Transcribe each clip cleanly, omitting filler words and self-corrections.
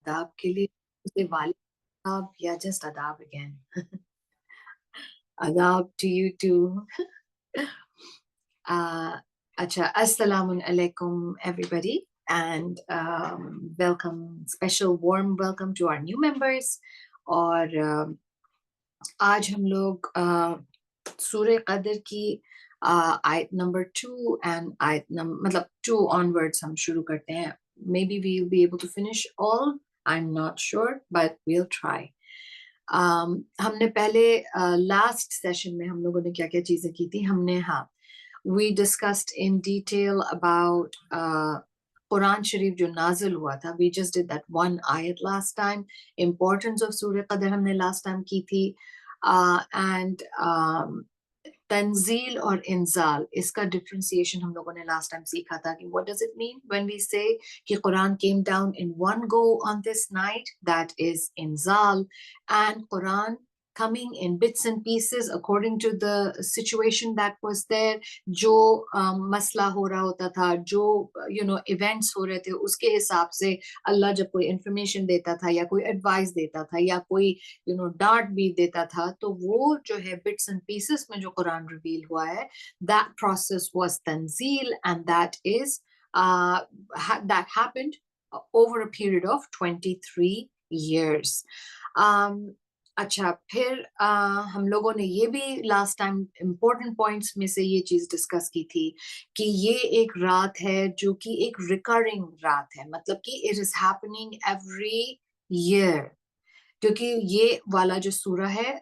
आदाब के लिए उसे वालेकुम या जस्ट आदाब अगेन आदाब टू यू टू अच्छा अस्सलाम alaikum everybody and welcome special warm welcome to our new members और आज हम लोग सूरह कदर की आयत नंबर 2 एंड आयत मतलब 2 onwards हम शुरू करते हैं. Maybe we'll be able to finish all. I'm not sure, but we'll try. हमने पहले लास्ट सेशन में हम लोगों ने क्या क्या चीजें की थी. हमने we discussed in detail about Quran Sharif जो नाजिल हुआ था. We just did that one ayat last time. Importance of Surah Qadr हमने last time की थी. And तंजील और इंजाल इसका डिफरेंशिएशन हम लोगों ने लास्ट टाइम सीखा था कि what does it mean when we say कि Quran came down in one go on this night, that is इंजाल. And Quran coming in bits and pieces according to the situation that was there. जो मसला हो रहा होता था, जो events हो रहे थे, उसके हिसाब से अल्लाह जब कोई इंफॉर्मेशन देता था या कोई एडवाइस देता था या कोई डांट भी देता था, तो वो जो है बिट्स एंड पीसेस में जो कुरान रिवील हुआ है, that process was Tanzeel and that is that happened over a period of 23 years. अच्छा, फिर हम लोगों ने ये भी लास्ट टाइम इम्पोर्टेंट पॉइंट्स में से ये चीज डिस्कस की थी कि ये एक रात है जो कि एक रिकरिंग रात है, मतलब कि it is happening every year. क्योंकि ये वाला जो सूरा है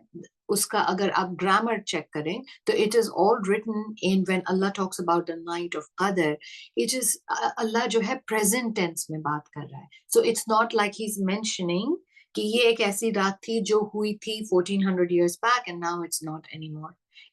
उसका अगर आप ग्रामर चेक करें तो it is all written in when Allah talks about the night of कदर, इट इज अल्लाह जो है प्रेजेंट टेंस में बात कर रहा है. So it's not like he is mentioning कि ये एक ऐसी रात थी जो हुई थी 1400 years back and now it's not anymore.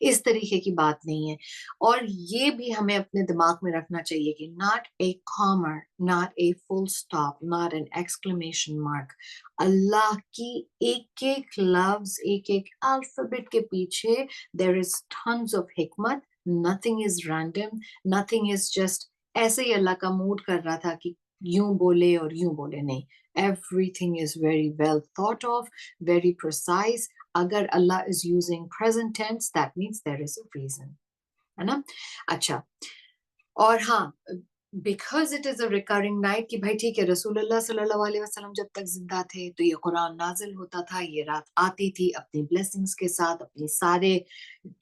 इस तरीके की बात नहीं है. और ये भी हमें अपने दिमाग में रखना चाहिए कि not a comma, not a full stop, not an exclamation mark. अल्लाह की एक एक लफ्ज, एक एक अल्फाबेट के पीछे there is tons of hikmat. Nothing is random. Nothing is just ऐसे ही अल्लाह का मूड कर रहा था कि यूं बोले और यूं बोले. नहीं, everything is very well thought of, very precise. अगर अल्लाह is using present tense, that means there is a reason. है ना? अच्छा, और because it is a recurring night कि भाई ठीक है, रसूलुल्लाह सल्लल्लाहु अलैहि वसल्लम जब तक जिंदा थे तो ये कुरान नाजिल होता था, ये रात आती थी अपनी ब्लेसिंग्स के साथ, अपनी सारे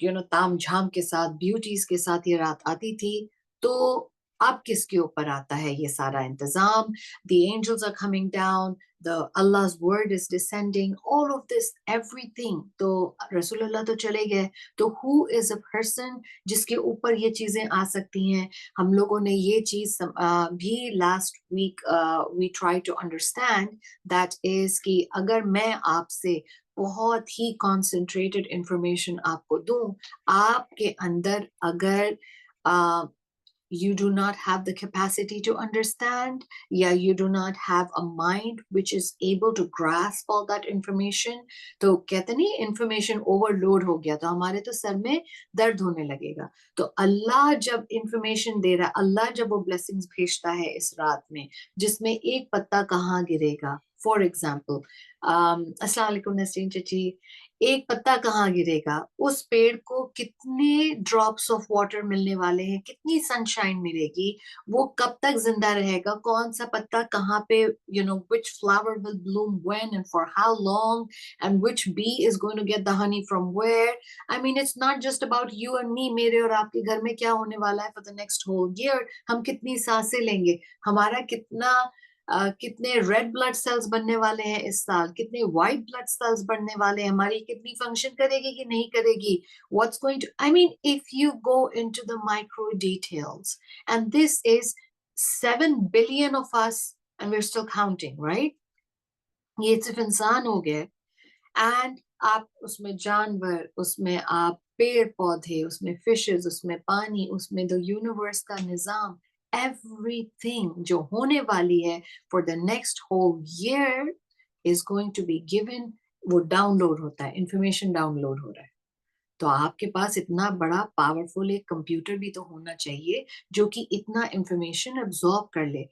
ताम झाम के साथ, ब्यूटीज के साथ ये रात आती थी. तो अब किसके ऊपर आता है ये सारा इंतजाम? The angels are coming down, the Allah's word is descending, all of this, everything. तो रसूलुल्लाह तो चले गए, तो who is a person जिसके ऊपर ये चीजें आ सकती हैं? हम लोगों ने ये चीज भी last week we try to understand, that is कि अगर मैं आपसे बहुत ही कॉन्सेंट्रेटेड इंफॉर्मेशन आपको दूं, आपके अंदर अगर you do not have the capacity to understand, yeah, you do not have a mind which is able to grasp all that information, तो कहते नहीं information overload हो गया तो हमारे तो सर में दर्द होने लगेगा. तो अल्लाह जब information दे रहा है, अल्लाह जब वो blessings भेजता है इस रात में जिसमें एक पत्ता कहाँ गिरेगा, फॉर एग्जाम्पल अस्सलाम वालेकुम नसरीन चची, एक पत्ता कहाँ गिरेगा, उस पेड़ को कितने ड्रॉप्स ऑफ वाटर मिलने वाले हैं, कितनी सनशाइन मिलेगी, वो कब तक जिंदा रहेगा, कौन सा पत्ता कहाँ पे, which flower will bloom when and for how long, and which bee is going to get the honey from where. I mean, it's not just about you and me, मेरे और आपके घर में क्या होने वाला है for the next whole year, हम कितनी सांसें लेंगे, हमारा कितने रेड ब्लड सेल्स बनने वाले हैं इस साल, कितने व्हाइट ब्लड सेल्स बनने वाले हैं, हमारी किडनी फंक्शन करेगी कि नहीं करेगी, what's going to, I mean if you go into the micro details, and this is 7 billion of us and we're still counting, right? ये सिर्फ इंसान हो गए, एंड आप उसमें जानवर, उसमें आप पेड़ पौधे, उसमें फिशेस, उसमें पानी, उसमें द यूनिवर्स का निजाम, everything जो होने वाली है for the next whole year is going to be given. वो डाउनलोड होता है, इंफॉर्मेशन डाउनलोड हो रहा है. तो आपके पास इतना बड़ा पावरफुल एक कंप्यूटर भी तो होना चाहिए जो कि इतना इंफॉर्मेशन अब्सॉर्ब कर ले.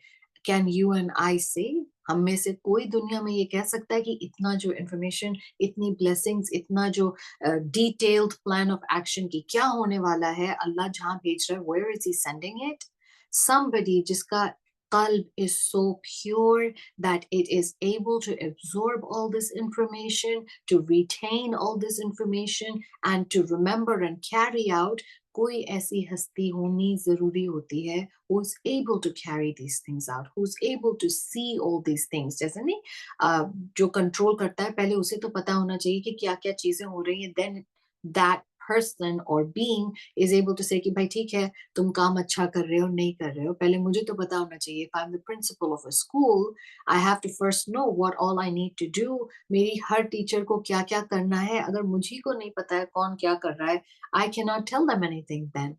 कैन यू एंड आई से, हम में से कोई दुनिया में ये कह सकता है कि इतना जो इंफॉर्मेशन, इतनी ब्लेसिंग्स, इतना जो डिटेल्ड प्लान ऑफ एक्शन की क्या होने वाला है, अल्लाह जहां भेज रहा है, where is he sending it? Somebody जिसका qalb is so pure that it is able to absorb all this information, to retain all this information, and to remember and carry out. कोई ऐसी हस्ती होनी जरूरी होती है who is able to carry these things out, who is able to see all these things. जैसे नहीं जो कंट्रोल करता है, पहले उसे तो पता होना चाहिए कि क्या क्या चीजें हो रही हैं, then that person or being is able to say कि भाई ठीक है, तुम काम अच्छा कर रहे हो नहीं कर रहे हो, पहले मुझे तो पता होना चाहिए. If I'm the principal of a school, I have to first know what all I need to do. मेरी हर टीचर को क्या क्या करना है, अगर मुझे को नहीं पता है कौन क्या कर रहा है, I cannot tell them anything then.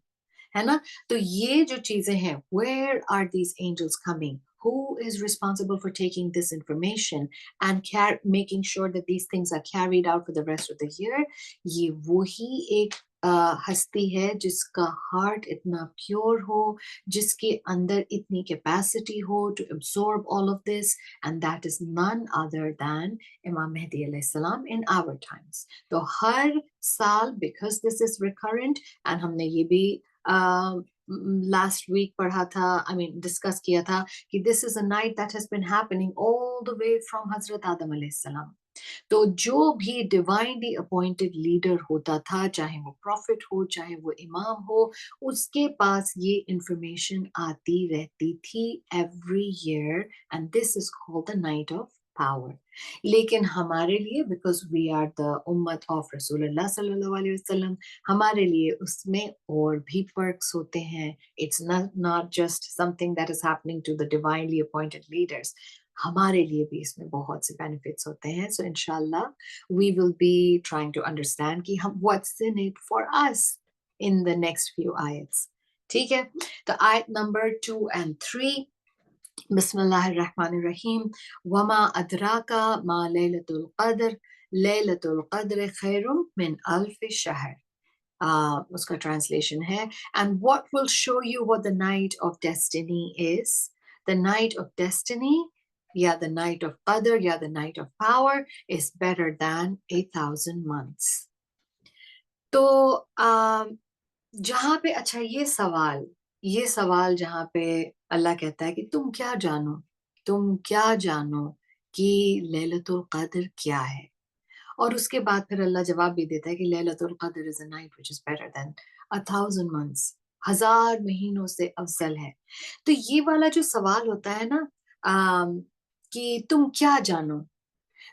है ना? तो ये जो चीजें हैं, where are these angels coming? Who is responsible for taking this information and making sure that these things are carried out for the rest of the year? ये वही एक हस्ती है जिसका हार्ट इतना प्योर हो, जिसके अंदर इतनी कैपेसिटी हो to absorb all of this, and that is none other than Imam Mahdi alayhi salam in our times. तो हर साल, because this is recurrent, and हमने ये भी last week पढ़ा था, I mean discuss किया था कि this is a night that has been happening all the way from Hazrat Adam alayhi salam. तो जो भी डिवाइनली अपॉइंटेड लीडर होता था, चाहे वो प्रॉफिट हो, चाहे वो इमाम हो, उसके पास ये इंफॉर्मेशन आती रहती थी every year, and this is called the night of power. लेकिन हमारे लिए, बिकॉज वी आर द उम्मत ऑफ रसूलुल्लाह सल्लल्लाहु अलैहि वसल्लम, हमारे लिए उसमें और भी पर्क्स होते हैं. It's not just something that is happening to the divinely appointed leaders. हमारे लिए भी इसमें बहुत से बेनिफिट्स होते हैं. सो इंशाल्लाह we will be trying to understand कि हम what's in it for us in the next few आयत्स. ठीक है, तो आयत नंबर 2 and 3. बिस्मिल्लाहिर्रहमानिर्रहीम. वमा अदराका मा लैलतुल क़द्र, लैलतुल क़द्र खैरुम मिन अल्फ शहर. उसका ट्रांसलेशन है, and what will show you what the night of destiny is? The night of destiny, yeah, the night of qadr, yeah, the night of power is better than 1,000 months. तो जहां पे, अच्छा ये सवाल जहां पे अल्लाह कहता है कि तुम क्या जानो कि लैलतुल क़द्र क्या है, और उसके बाद फिर अल्लाह जवाब भी देता है कि लैलतुल क़द्र is a night which is better then 1,000 months, 1,000 महीनों से अफजल है. तो ये वाला जो सवाल होता है ना, कि तुम क्या जानो,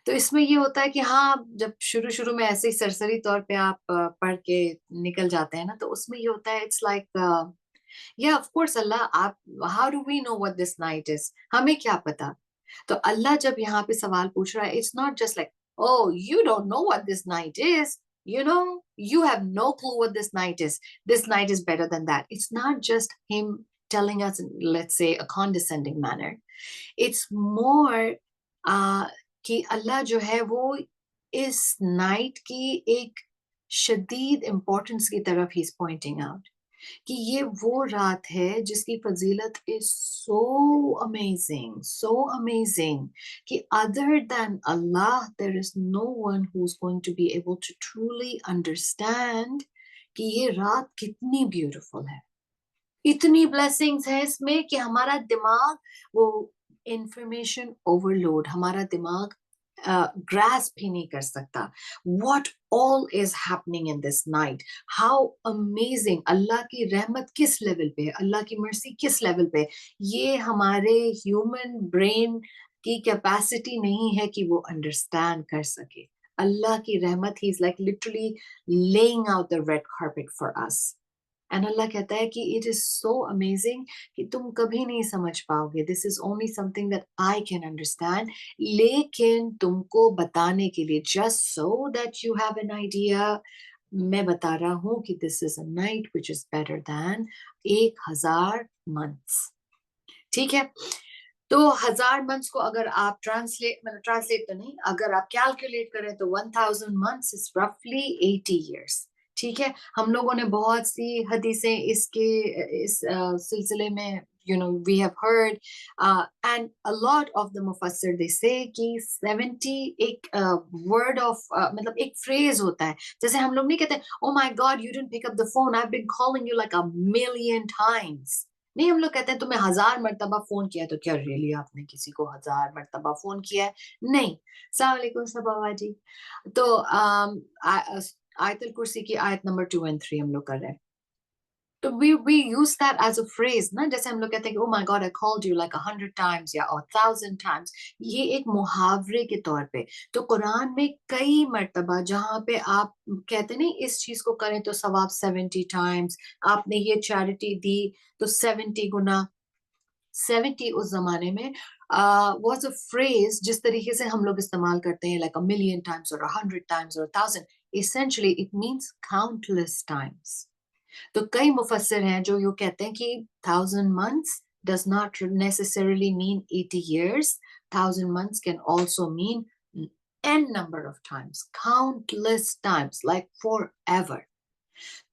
तो इसमें ये होता है कि हाँ, जब शुरू शुरू में ऐसे ही सरसरी तौर पे आप पढ़ के निकल जाते हैं ना, तो उसमें ये होता है, इट्स लाइक या ऑफ कोर्स अल्लाह, आप how do we know what this night is, हमें क्या पता. तो अल्लाह जब यहाँ पे सवाल पूछ रहा है, it's not just like, oh, you don't know what this night is, you have no clue what this night is, this night is better than that. It's not just him telling us in, let's say, a condescending manner. It's more कि अल्लाह जो है वो इस night की एक शदीद importance की तरफ ही इज पॉइंटिंग आउट कि ये वो रात है जिसकी फजीलत इज सो अमेजिंग कि other than Allah there is no one who is going to be able to truly understand कि ये रात कितनी ब्यूटीफुल है. इतनी ब्लेसिंग्स है इसमें कि हमारा दिमाग वो इंफॉर्मेशन ओवरलोड, हमारा दिमाग grasp ही नहीं कर सकता. What all is happening in this night? How amazing! अल्लाह की रहमत किस लेवल पे है, अल्लाह की मर्सी किस लेवल पे, ये हमारे ह्यूमन ब्रेन की कैपेसिटी नहीं है कि वो अंडरस्टैंड कर सके. अल्लाह की रहमत, he is like literally laying out the red carpet for us. And Allah कहता है कि इट इज सो अमेजिंग कि तुम कभी नहीं समझ पाओगे. This is only something that I can understand, लेकिन तुमको बताने के लिए, just so that you have an idea, मैं बता रहा हूं कि this is a night which is better then 1,000 months. ठीक है, तो 1,000 months को अगर आप ट्रांसलेट तो नहीं, अगर आप कैलकुलेट करें तो 1,000 months इज रफली 80 years. ठीक है, हम लोगों ने बहुत सी हदीसें इस सिलसिले में we have heard, and a lot of the mufassir, they say कि 70 एक word of मतलब एक phrase होता है, जैसे हम लोग नहीं कहते oh my god you didn't pick up the phone, I've been calling you like a million times. नहीं, हम लोग कहते हैं तुम्हें 1000 मर्तबा फोन किया, तो क्या रियली आपने किसी को 1000 मर्तबा फोन किया है? नहीं. अस्सलाम वालेकुम सबावा जी. तो आयतुल कुर्सी की आयत नंबर 2 and 3 हम लोग कर रहे हैं. तो we use that as a phrase ना, जैसे हम लोग कहते हैं कि oh my god I called you like 100 times या 1000 times. ये एक मुहावरे के तौर पे. तो कुरान में कई मर्तबा जहां पे आप कहते नहीं इस चीज को करें तो सवाब 70 times, आपने ये चैरिटी दी तो 70 गुना. 70 उस जमाने में was a phrase जिस तरीके से हम लोग इस्तेमाल करते हैं like a million times or 100 times or 1000. Essentially it means countless times. तो कई मुफस्सिर हैं जो यूँ कहते हैं कि 1000 months does not necessarily mean 80 years. 1000 months can also mean n number of times, countless times, like forever.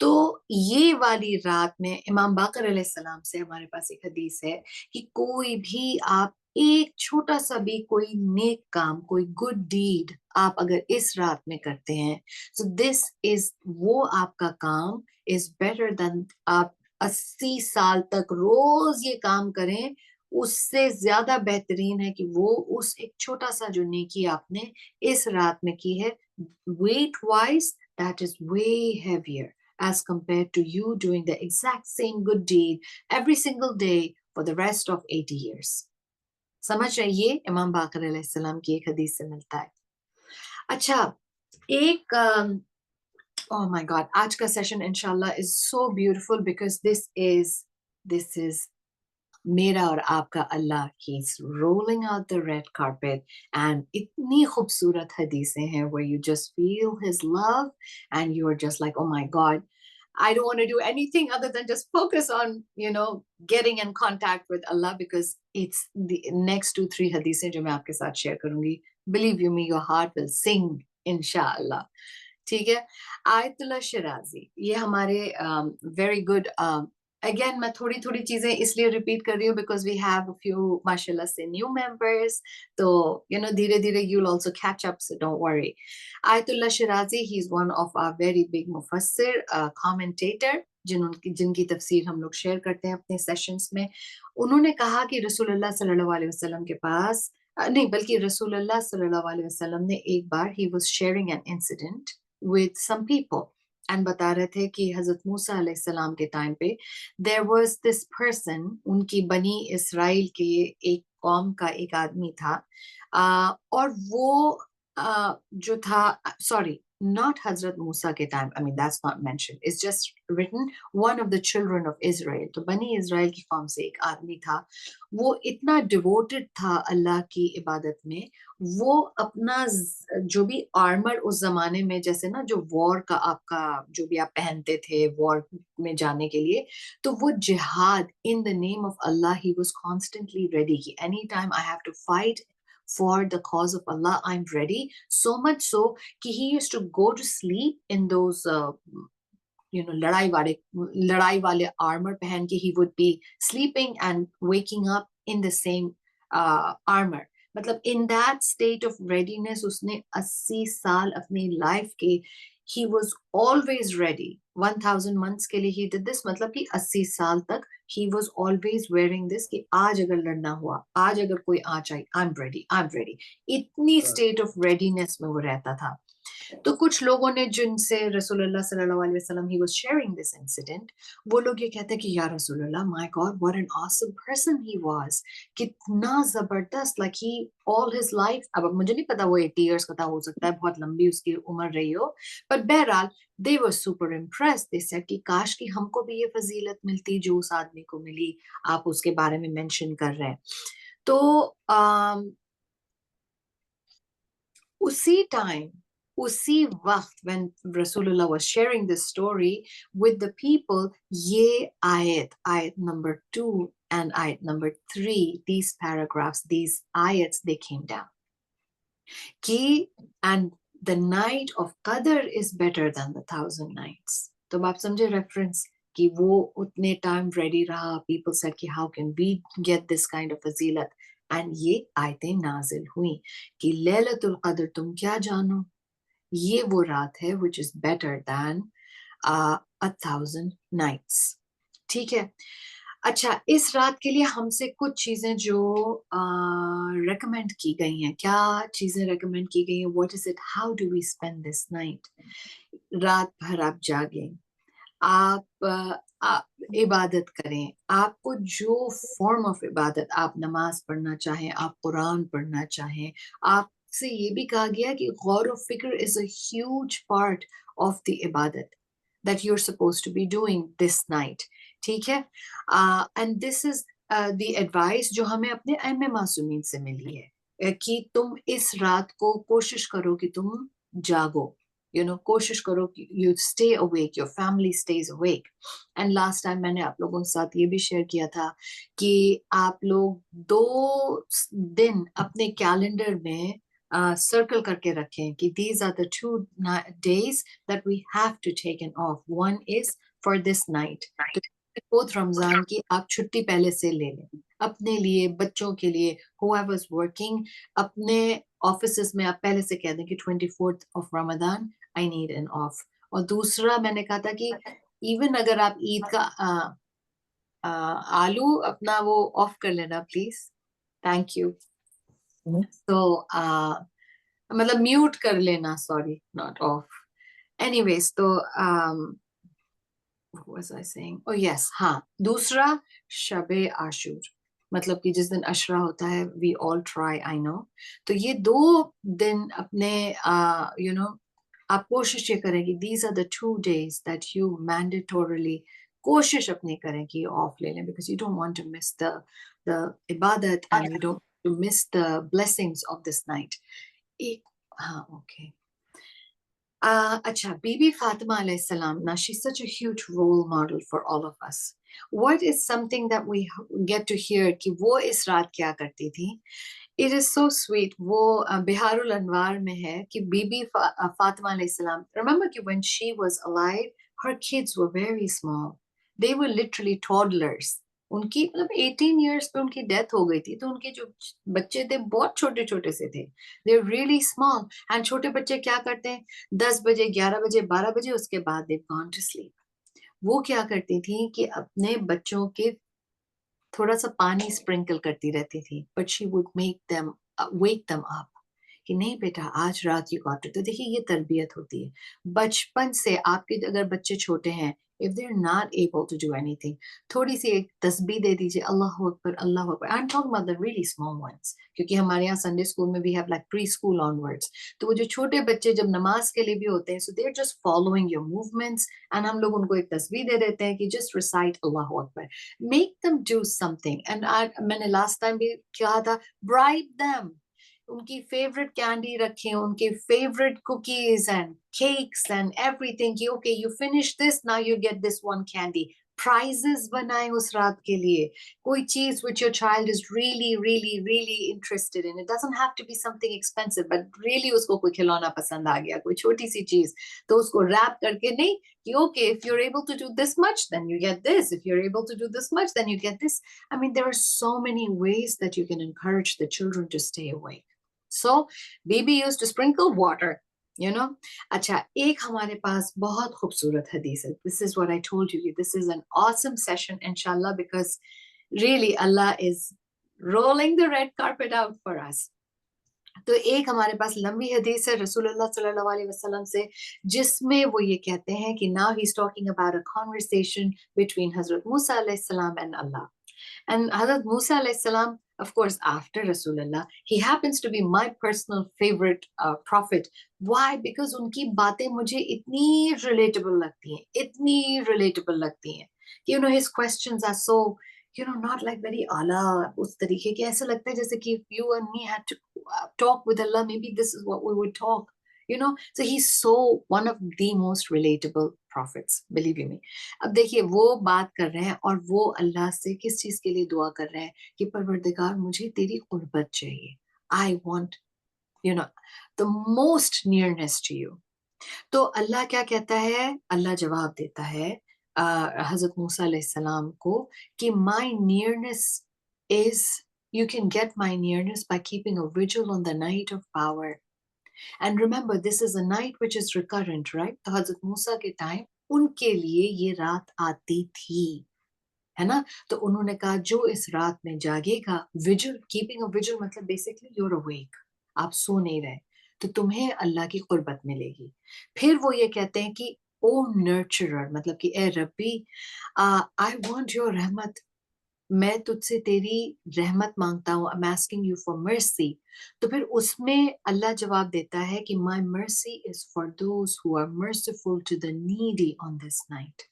तो ये वाली रात में इमाम बाकर अलैहिस्सलाम से हमारे पास एक हदीस है कि कोई भी आप एक छोटा सा भी कोई नेक काम, कोई गुड डीड आप अगर इस रात में करते हैं, so this is वो आपका काम is better than आप 80 साल तक रोज ये काम करें, उससे ज्यादा बेहतरीन है कि वो उस एक छोटा सा जो नेकी आपने इस रात में की है, weight wise that is way heavier as compared to you doing the exact same good deed every single day for the rest of 80 years. समझ रहे, ये इमाम बाकर अलैहिस्सलाम की एक हदीस से मिलता है. अच्छा, एक oh my god, आज का सेशन इंशाल्लाह is so beautiful because this is मेरा और आपका अल्लाह. He's rolling out the red carpet and इतनी खूबसूरत हदीसें हैं where you just feel his love and you are just like oh my god, I don't want to do anything other than just focus on, getting in contact with Allah because it's the next 2-3 hadithes जो मैं आपके साथ share करूंगी. Believe you me, your heart will sing, inshallah. ठीक है. Ayatollah Shirazi, ये हमारे very good. Again, मैं थोड़ी थोड़ी चीजें इसलिए रिपीट कर रही हूँ because we have a few माशाल्लाह से new members. तो धीरे धीरे you'll also catch up, so don't worry. Ayatullah Shirazi, he's one of our very big mufassir, commentator, जिनकी तफसीर हम लोग शेयर करते हैं अपने सेशंस में. उन्होंने कहा कि रसूलुल्लाह सल्लल्लाहु अलैहि वसल्लम के पास नहीं, बल्कि रसूलुल्लाह सल्लल्लाहु अलैहि वसल्लम ने एक बार he was sharing an incident with some people and बता रहे थे कि हजरत मूसा अलैहिस्सलाम के टाइम पे there was this person, उनकी बनी इसराइल के एक कौम का एक आदमी था, और वो जो था, sorry, not Hazrat Musa के time, I mean that's not mentioned, it's just written one of the children of Israel. तो बनी इसराइल की कौम से एक आदमी था, वो इतना डिवोटेड था अल्लाह की इबादत में, वो अपना जो भी आर्मर उस जमाने में, जैसे ना जो वॉर का आपका जो भी आप पहनते थे वॉर में जाने के लिए, तो वो जिहाद in the name of Allah he was constantly ready कि any time I have to fight for the cause of Allah, I'm ready. So much so कि he used to go to sleep in those लड़ाई वाले armor पहन के he would be sleeping and waking up in the same armor. मतलब in that state of readiness उसने 80 साल अपनी life के he was always ready. 1000 months के लिए he did this, मतलब कि 80 साल तक he was always wearing this कि आज अगर लड़ना हुआ, आज अगर कोई आँच आई, I'm ready, I'm ready. इतनी state of readiness में वो रहता था. तो कुछ लोगों ने जिनसे रसूलुल्लाह सल्लल्लाहु अलैहि वसल्लम he was sharing this incident, वो लोग ये कहते हैं कि या रसूलुल्लाह, my God, what an awesome person he was, कितना जबरदस्त, like he all his life, अब मुझे नहीं पता वो 80 years का था, हो सकता है बहुत लंबी उसकी उम्र रही हो, but बहरहाल they were super impressed. They said कि काश कि हमको भी ये फजीलत मिलती जो उस आदमी को मिली, आप उसके बारे में मेंशन कर रहे हैं. तो उसी टाइम, उसी वक्त when Rasulullah was sharing this story with the people, ये ayat number 2 and ayat number 3, these paragraphs, these ayats, they came down. कि and the night of Qadr is better than the 1000 nights. तो आप समझे reference, कि वो उतने time ready रहा. People said कि how can we get this kind of फजीलत, and ये आयतें नाजिल हुई कि लैलतुल क़द्र तुम क्या जानो, ये वो रात है which is better than 1,000 nights. ठीक है. अच्छा, इस रात के लिए हमसे कुछ चीजें जो रेकमेंड की गई हैं. क्या चीजें रेकमेंड की गई हैं? What is it? How do we spend this night? रात भर आप जागें, आप इबादत करें. आपको जो फॉर्म ऑफ इबादत, आप नमाज पढ़ना चाहें, आप कुरान पढ़ना चाहें, आपसे ये भी कहा गया कि गौर और फिक्र is a huge part of the इबादत that you're supposed to be doing this night. ठीक है. And this is the advice जो हमें अपने अइम्मे मासूमीन से मिली है, कि तुम इस रात को कोशिश करो कि तुम जागो. कोशिश करो कि you stay awake, your family stays awake. And last time मैंने आप लोगों के साथ ये भी शेयर किया था कि आप लोग 2 दिन अपने कैलेंडर में सर्कल करके रखें कि these are the 2 days that we have to take an off. One is for this night. तो 4th रमजान की आप छुट्टी पहले से ले लें, अपने लिए, बच्चों के लिए, whoever's working. अपने ऑफिसेस में आप पहले से कह दें कि 24th of Ramadan I need an off. और दूसरा मैंने कहा था कि इवन अगर आप ईद का आलू अपना वो ऑफ कर लेना प्लीज. Thank you. तो मतलब म्यूट कर लेना, सॉरी, नॉट ऑफ. एनीवेज, तो what was I saying? Oh yes, हाँ. दूसरा शबे आशूर, मतलब कि जिस दिन अशरा होता है, we all try, I know. तो ये 2 दिन अपने आप कोशिश ये करें कि these are the 2 days that you mandatorily कोशिश अपनी करें कि ऑफ ले लें, because you don't want to miss the ibadat and you don't want to miss the blessings of this night. हाँ, okay. Acha, Bibi Fatima alayhi salam, now she's such a huge role model for all of us. What is something that we get to hear कि वो इस रात क्या करती थी? It is so sweet. वो बिहारुल अनवार में है कि बीबी फातिमा alayhi salam. Remember कि when she was alive, her kids were very small. They were literally toddlers. उनकी मतलब 18 years पे उनकी डेथ हो गई थी, तो उनके जो बच्चे थे बहुत छोटे छोटे से थे. They were really small. And छोटे बच्चे क्या करते हैं? 10 बजे, 11 बजे, 12 बजे, उसके बाद they've gone to sleep. वो क्या करती थी कि अपने बच्चों के थोड़ा सा पानी स्प्रिंकल करती रहती थी, but she would wake them up कि नहीं बेटा आज रात यू गॉट इट. तो देखिए ये तरबियत होती है बचपन से. आपके अगर बच्चे छोटे हैं, if they're not able to do anything, थोड़ी सी एक तस्बीह दे दीजिए, अल्लाह अकबर अल्लाह Akbar. I'm talking about the really small ones, क्योंकि हमारे यहाँ संडे स्कूल में we have like preschool onwards. तो वो जो छोटे बच्चे जब नमाज के लिए भी होते हैं, so they're just following your movements, and हम लोग उनको एक तस्बीह दे देते हैं कि just recite Allah Akbar. Make them do something. And मैंने last time भी कहा था, bribe them. उनकी फेवरेट कैंडी रखें, उनके favourite cookies and cakes and everything कि okay you finish this, now you get this one candy. Prizes बनाएं उस रात के लिए, कोई चीज which your child is really really really interested in. It doesn't have to be something expensive, but really उसको कोई खिलौना पसंद आ गया, कोई छोटी सी चीज, तो उसको रैप करके नहीं कि okay, if you're able to do this much then you get this, if you're able to do this much then you get this. I mean, there are so many ways that you can encourage the children to stay awake. So Bibi used to sprinkle water, you know. अच्छा, एक हमारे पास बहुत खूबसूरत हदीस है. This is what I told you. This is an awesome session, inshallah, because really Allah is rolling the red carpet out for us. तो एक हमारे पास लंबी हदीस है रसूलुल्लाह सल्लल्लाहु अलैहि वसल्लम से, जिसमें वो ये कहते हैं कि now he's talking about a conversation between Hazrat Musa alayhi salam and Allah. And Hazrat Musa alayhi salam, of course, after Rasulullah, he happens to be my personal favorite prophet. Why? Because उनकी बातें मुझे इतनी relatable लगती हैं, इतनी relatable लगती हैं. You know, his questions are so, you know, not like very ala उस तरीके के. ऐसा लगता है जैसे कि if you and me had to talk with Allah, maybe this is what we would talk. You know, so he's so one of the most relatable prophets, believe you me. अब देखिए वो बात कर रहे हैं और वो अल्लाह से किस चीज के लिए दुआ कर रहे हैं कि परवरदिगार मुझे तेरी कुर्बत चाहिए. I want, you know, the most nearness to you. तो अल्लाह क्या कहता है? अल्लाह जवाब देता है, Hazrat Musa alayhi salam को कि my nearness is, you can get my nearness by keeping a vigil on the night of power. And remember, this is a night which is recurrent, right? तो Hazrat Musa के time उनके लिए ये रात आती थी, है ना? तो उन्होंने कहा जो इस रात में जागेगा, विजिल, कीपिंग अ विजिल मतलब बेसिकली यूर अवेक, आप सो नहीं रहे, तो तुम्हें अल्लाह की कुर्बत मिलेगी। फिर वो ये कहते हैं कि ओ नर्चरर, मतलब कि ए रब्बी, आई वांट योर रहमत, मैं तुझसे तेरी रहमत मांगता हूँ, I am asking you for mercy. तो फिर उसमें अल्लाह जवाब देता है कि my mercy is for those who are merciful to the needy on this night.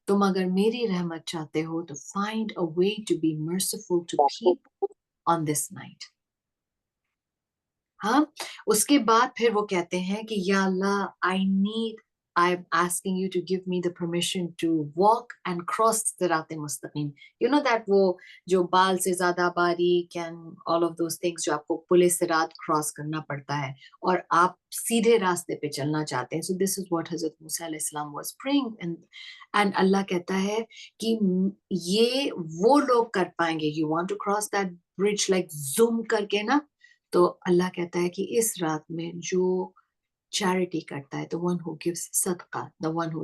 तुम अगर मेरी रहमत चाहते हो तो find a way to be merciful to people on this night. हाँ, उसके बाद फिर वो कहते हैं कि या Allah, I am asking you to give me the permission to walk and cross सिरात मुस्तकीम। यू नो दैट वो जो बाल से ज्यादा बारीक and all of those things जो आपको पुलिस सिरात क्रॉस करना पड़ता है और आप सीधे रास्ते पे चलना चाहते हैं। सो दिस इज व्हाट हजरत मूसा अलैहि सलाम वाज प्रेइंग, एंड अल्लाह कहता है कि ये वो लोग कर पाएंगे, you want to cross that bridge like zoom करके ना, तो अल्लाह कहता है कि इस रात में जो चैरिटी करता है, the one who gives sadaqah, the one who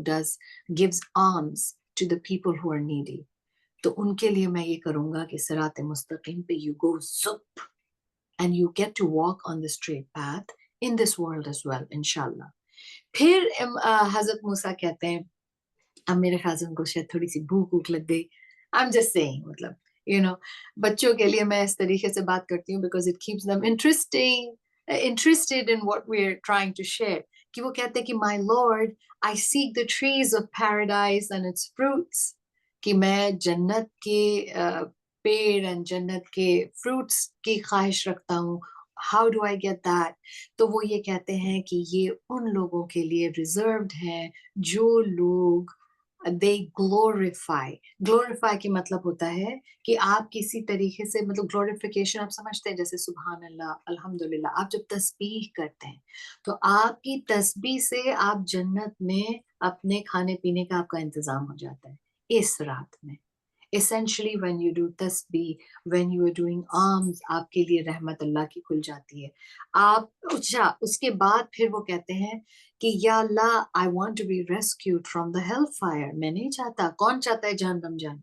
gives alms to the people who are needy, तो उनके लिए मैं ये करूंगा कि सिरात मुस्तकीम पे you go zup and you get to walk on the straight path in this world as well, inshallah. फिर हजरत मूसा कहते हैं, अब मेरे ख्याल से उनको शायद थोड़ी सी भूख भूख लग गई, आई एम जस्ट सेइंग, मतलब बच्चों के लिए मैं इस तरीके से बात करती हूँ because it keeps them interested in what we're trying to share, कि वो कहते हैं कि my lord, I seek the trees of paradise and its fruits, कि मैं जन्नत के पेड़ एंड जन्नत के फ्रूट्स की ख्वाहिश रखता हूँ। How do I get that? तो वो ये कहते हैं कि ये उन लोगों के लिए रिजर्व्ड है जो लोग they glorify के मतलब होता है कि आप किसी तरीके से, मतलब ग्लोरिफिकेशन आप समझते हैं, जैसे सुभान अल्लाह, अल्हम्दुलिल्लाह, आप जब तस्बीह करते हैं तो आपकी तस्बीह से आप जन्नत में अपने खाने पीने का आपका इंतजाम हो जाता है इस रात में। essentially when you do tasbih, when you are doing alms, आपके लिए रहमत अल्लाह की खुल जाती है। आप अच्छा, उसके बाद फिर वो कहते हैं कि या अल्लाह, I want to be rescued from the hellfire, मैं नहीं चाहता, कौन चाहता है जहन्नम जाना?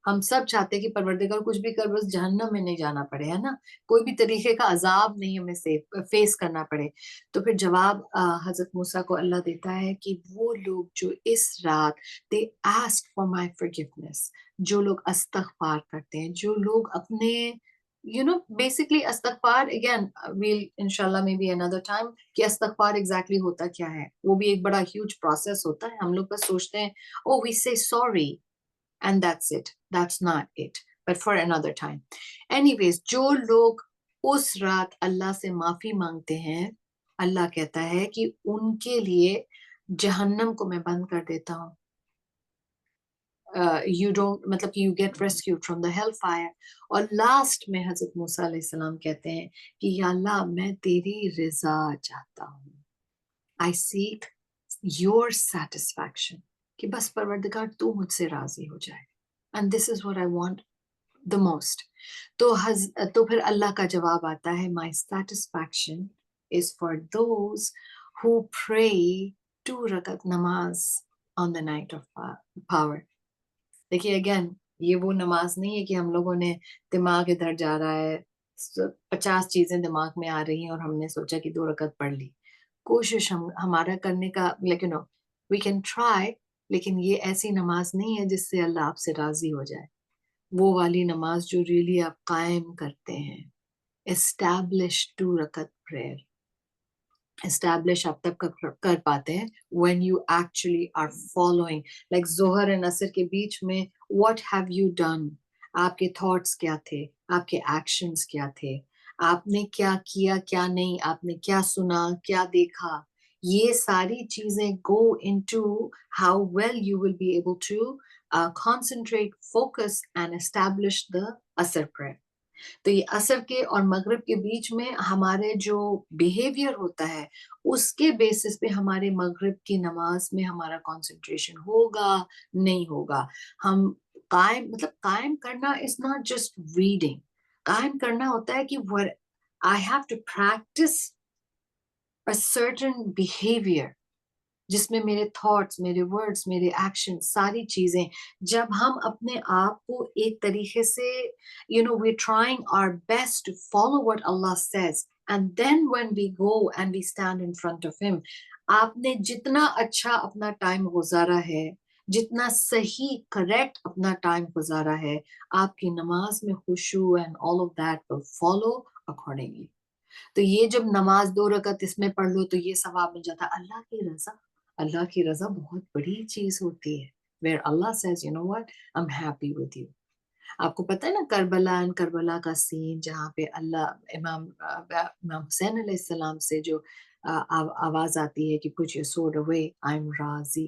हम सब चाहते हैं कि परवरदिगार कुछ भी कर बस जहन्नम में नहीं जाना पड़े, है ना? कोई भी तरीके का अजाब नहीं हमें से फेस करना पड़े। तो फिर जवाब हजरत मूसा को अल्लाह देता है कि वो लोग जो इस रात they ask for my forgiveness, जो लोग अस्तगफार करते हैं, जो लोग अपने बेसिकली अस्तगफार, अगेन वील इंशाल्लाह मे बी अनदर टाइम, कि अस्तगफार एग्जैक्टली होता क्या है, वो भी एक बड़ा ह्यूज प्रोसेस होता है। हम लोग बस सोचते हैं ओ वी से sorry and that's it. That's not it. But for another time. Anyways, जो लोग उस रात अल्लाह से माफी मांगते हैं, अल्लाह कहता है कि उनके लिए जहन्नम को मैं बंद कर देता हूँ। You don't, मतलब कि you get rescued from the hellfire. और लास्ट में हजरत मूसा अलैहि सलाम कहते हैं कि या अल्लाह, मैं तेरी रिजा चाहता हूँ। I seek your satisfaction, कि बस परवरदिगार तू मुझसे राजी हो जाए, and this is what I want the most. तो फिर अल्लाह का जवाब आता है, my satisfaction is for those who pray 2 रकत नमाज on the night of power. देखिए अगेन, ये वो नमाज नहीं है कि हम लोगों ने दिमाग इधर जा रहा है, 50 चीजें दिमाग में आ रही हैं और हमने सोचा कि 2 रकत पढ़ ली। कोशिश हमारा करने का, लेकिन वी कैन ट्राई, लेकिन ये ऐसी नमाज नहीं है जिससे अल्लाह आपसे राजी हो जाए। वो वाली नमाज जो रियली आप कायम करते हैं, एस्टैब्लिश 2 रकत प्रेयर, एस्टैब्लिश आप तब कर पाते हैं when you actually are following, like Johar and असर के बीच में what have you done, आपके थॉट्स क्या थे, आपके एक्शंस क्या थे, आपने क्या किया क्या नहीं, आपने क्या सुना क्या देखा, ये सारी चीजें go into how well you will be able to concentrate, focus and establish the asr prayer. तो ये असर के और मगरिब के बीच में हमारे जो बिहेवियर होता है उसके बेसिस पे हमारे मगरिब की नमाज में हमारा कंसंट्रेशन होगा नहीं होगा। हम कायम मतलब कायम करना इज नॉट जस्ट रीडिंग, कायम करना होता है कि I have to practise a certain behaviour जिसमें मेरे थॉट्स, मेरे वर्ड्स, मेरे एक्शन सारी चीजें, जब हम अपने आप को एक तरीके से we're trying our best to follow what Allah says, and then when we go and we stand in front of him, आपने जितना अच्छा अपना टाइम गुजारा है, जितना सही करेक्ट अपना टाइम गुजारा है, आपकी नमाज में खुशू and all of that will follow accordingly. तो ये जब नमाज 2 रकत इसमें पढ़ लो तो ये सवाब मिल जाता है। अल्लाह की रज़ा बहुत बड़ी चीज़ होती है। Where Allah says you know what, I am happy with you. आपको पता है ना करबला का सीन जहाँ पे इमाम हुसैन अलैहिस्सलाम से जो आवाज़ आती है कि put your sword away, I am राज़ी।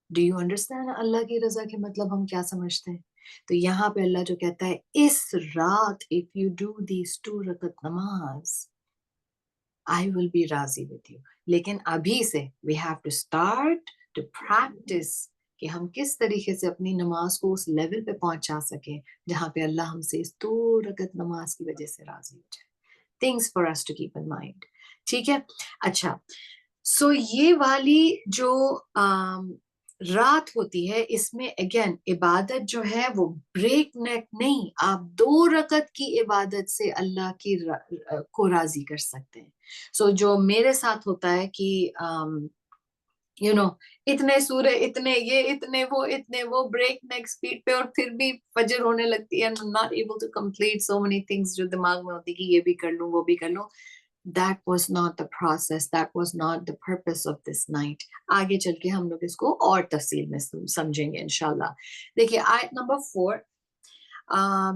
डू यू अंडरस्टैंड अल्लाह की रज़ा के मतलब हम क्या समझते हैं? तो यहाँ पे अल्लाह जो कहता है इस रात इफ यू डू दीज़ 2 रकत नमाज़ I will be राजी with you। लेकिन अभी से we have to start to practice कि हम किस तरीके से अपनी नमाज को उस लेवल पे पहुंचा सकें जहां पे अल्लाह हमसे इस 2 रकत नमाज की वजह से राजी हो जाए। Things for us to keep in mind। ठीक है। अच्छा, सो ये वाली जो रात होती है इसमें अगेन इबादत जो है वो ब्रेक नेक नहीं, आप 2 रकत की इबादत से अल्लाह की को राजी कर सकते हैं। सो जो मेरे साथ होता है कि यू नो इतने सूर्य इतने वो ब्रेक नेक स्पीड पे, और फिर भी फजर होने लगती है, not able to complete so many things जो दिमाग में होती है कि ये भी कर लूं वो भी कर लूं। That was not the process, that was not the purpose of this night। आगे चल के हम लोग इसको और तफसील में समझेंगे इंशाल्लाह। देखिए आयत नंबर 4,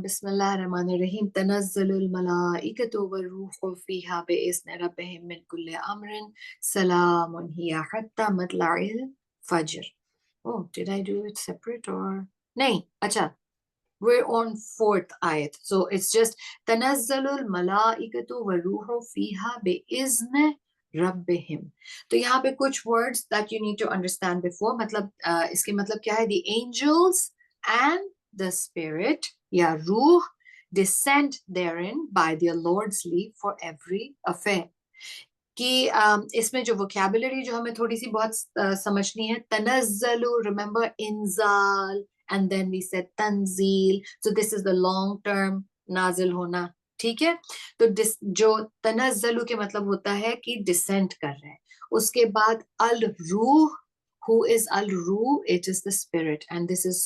बिस्मिल्लाहिर्रहमानिर्रहीम, तनज़्ज़लुल मलाइकतु वर्रूहु फ़ीहा बिइज़्नि रब्बिहिम मिन कुल्लि अम्रिन सलामुन हिया हत्ता मत्लइल फज्र। Oh, did I do it separate or नहीं? अच्छा, we're on 4th ayat, so it's just tanazzalul malaikatu waruhu fiha biizni rabbihim। तो यहाँ पे कुछ words that you need to understand before, मतलब इसके मतलब क्या है? The angels and the spirit या रूह descend therein by their Lord's leave for every affair। कि इसमें जो vocabulary जो हमें थोड़ी सी बहुत समझनी है, तनज़्ज़लु, remember इंज़ाल, and then we said तंज़ील, so this is the long term नाजिल होना। ठीक है। तो जो तनज़्ज़लु के मतलब होता है कि डिसेंड कर रहे हैं। उसके बाद अल रूह, who is अल रूह, it is the spirit, and this is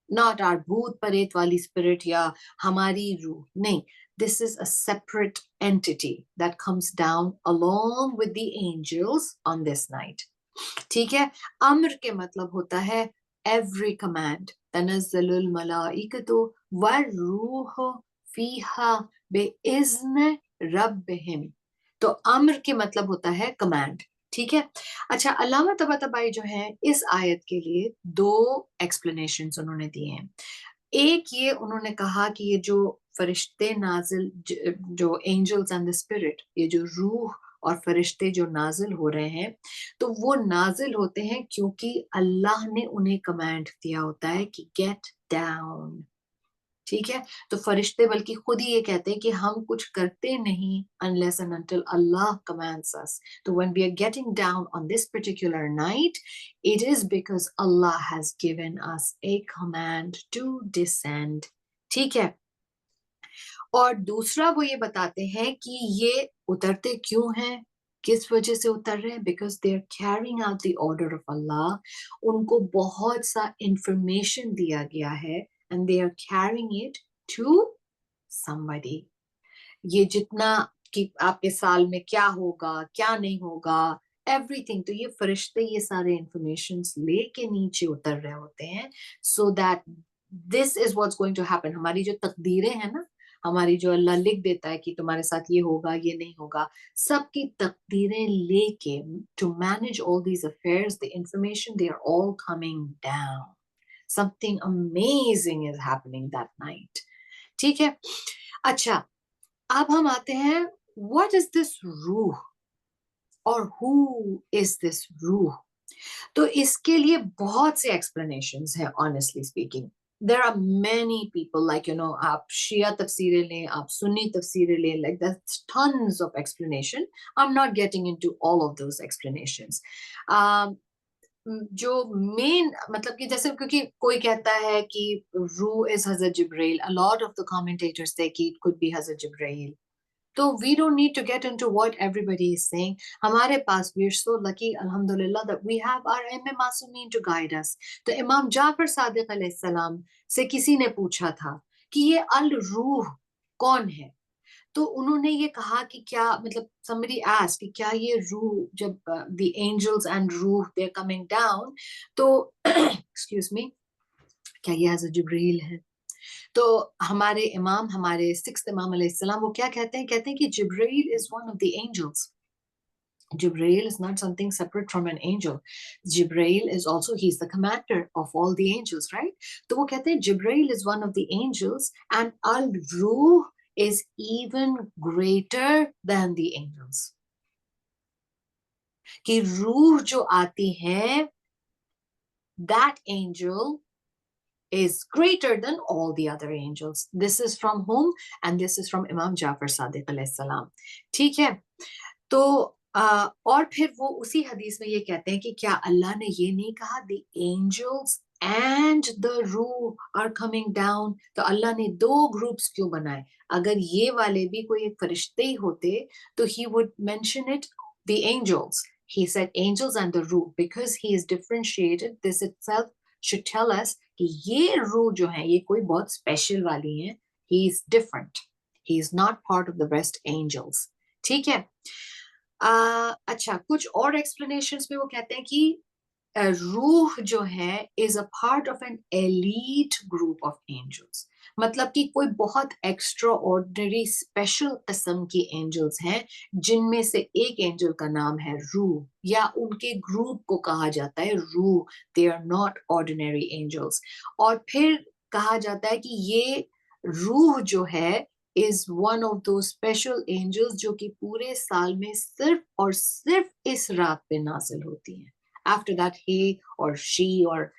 not our भूत प्रेत वाली spirit या हमारी रूह, नहीं, this is a separate entity that comes down along with the angels on this night। ठीक है। अम्र के मतलब होता है every command, तनज़्ज़लुल मलाइकतु वर्रूह फीहा बिइज़्नि रब्बिहिम। तो अम्र के मतलब होता है कमांड। ठीक है। अच्छा, अल्लामा तबातबाई जो है इस आयत के लिए 2 एक्सप्लेनेशंस उन्होंने दिए हैं। एक ये उन्होंने कहा कि ये जो फरिश्ते नाजिल जो एंजल्स एंड द स्पिरिट, ये जो रूह और फरिश्ते जो नाजिल हो रहे हैं, तो वो नाजिल होते हैं क्योंकि अल्लाह ने उन्हें कमांड दिया होता है कि गेट डाउन। ठीक है। तो फरिश्ते बल्कि खुद ही ये कहते हैं कि हम कुछ करते नहीं unless and until Allah commands us। तो when we are getting down on this particular night, it is because Allah has given us a command to descend। ठीक है। और दूसरा वो ये बताते हैं कि ये उतरते क्यों हैं, किस वजह से उतर रहे हैं, because they are carrying out the order of Allah. उनको बहुत सा इंफॉर्मेशन दिया गया है and they are carrying it to somebody। ये जितना कि आपके साल में क्या होगा क्या नहीं होगा, एवरीथिंग, तो ये फरिश्ते ये सारे इंफॉर्मेशन लेके नीचे उतर रहे होते हैं, so that this is what's going to happen. हमारी जो तकदीरें हैं ना, हमारी जो अल्लाह लिख देता है कि तुम्हारे साथ ये होगा ये नहीं होगा, सबकी तकदीरें लेके to manage all these affairs, the information they are all coming down. Something amazing is happening that night. ठीक है। अच्छा, अब हम आते हैं, व्हाट इज दिस रूह और हु इज दिस रूह? तो इसके लिए बहुत से explanations हैं, honestly speaking. There are many people, like, you know, आप शिया तफसीरें लें, आप सुन्नी तफसीरें लें, like there's tons of explanation. I'm not getting into all of those explanations. जो मेन मतलब कि जैसे, क्योंकि कोई कहता है कि रूह is Hazrat Jibrail, a lot of the commentators say कि it could be हजरत जिब्राइल. तो we don't need to get into what everybody is saying. हमारे पास, we are so lucky, alhamdulillah, that we have our Imam Masumeen to guide us. तो इमाम जाफर सादिक अलैहिस्सलाम से किसी ने पूछा था कि ये अल रूह कौन है? तो उन्होंने ये कहा कि क्या मतलब, somebody asked कि क्या ये रूह, जब the angels and रूह they're coming down, तो excuse me, क्या ये हज़रत जिब्रील है? तो हमारे इमाम, हमारे सिक्स्थ इमाम अलैहिस्सलाम, वो क्या कहते हैं? कहते हैं कि जिब्रील is one of the angels. Jibreel is not something separate from an angel. Jibreel is also, he's the commander of all the angels, right? तो वो कहते हैं Jibreel is one of the angels and al-Ruh is even greater than the angels. कि रूह जो आती है, that angel is greater than all the other angels. This is from whom? And this is from Imam Jafar Sadiq alayhi salam. ठीक है? तो और फिर वो उसी हदीस में ये कहते हैं कि क्या अल्लाह ने ये नहीं कहा the angels and the रूह are coming down? तो अल्लाह ने दो ग्रुप्स क्यों बनाए? अगर ये वाले भी कोई एक फरिश्ते ही होते तो he would mention it the angels. He said angels and the रूह because he is differentiated. This itself should tell us कि ये रूह जो है ये कोई बहुत स्पेशल वाली है. He is different. He is not part of the rest angels. ठीक है? अच्छा, कुछ और एक्सप्लेनेशंस में वो कहते हैं कि रूह जो है is a part of an elite group of angels. मतलब कि कोई बहुत एक्स्ट्रा ऑर्डिनरी स्पेशल किस्म की एंजल्स हैं, जिनमें से एक एंजल का नाम है रूह, या उनके ग्रुप को कहा जाता है रूह. They are not ordinary angels. और फिर कहा जाता है कि ये रूह जो है is one of those special angels जो कि पूरे साल में सिर्फ और सिर्फ इस रात पे नाजिल होती हैं. After that, he or she or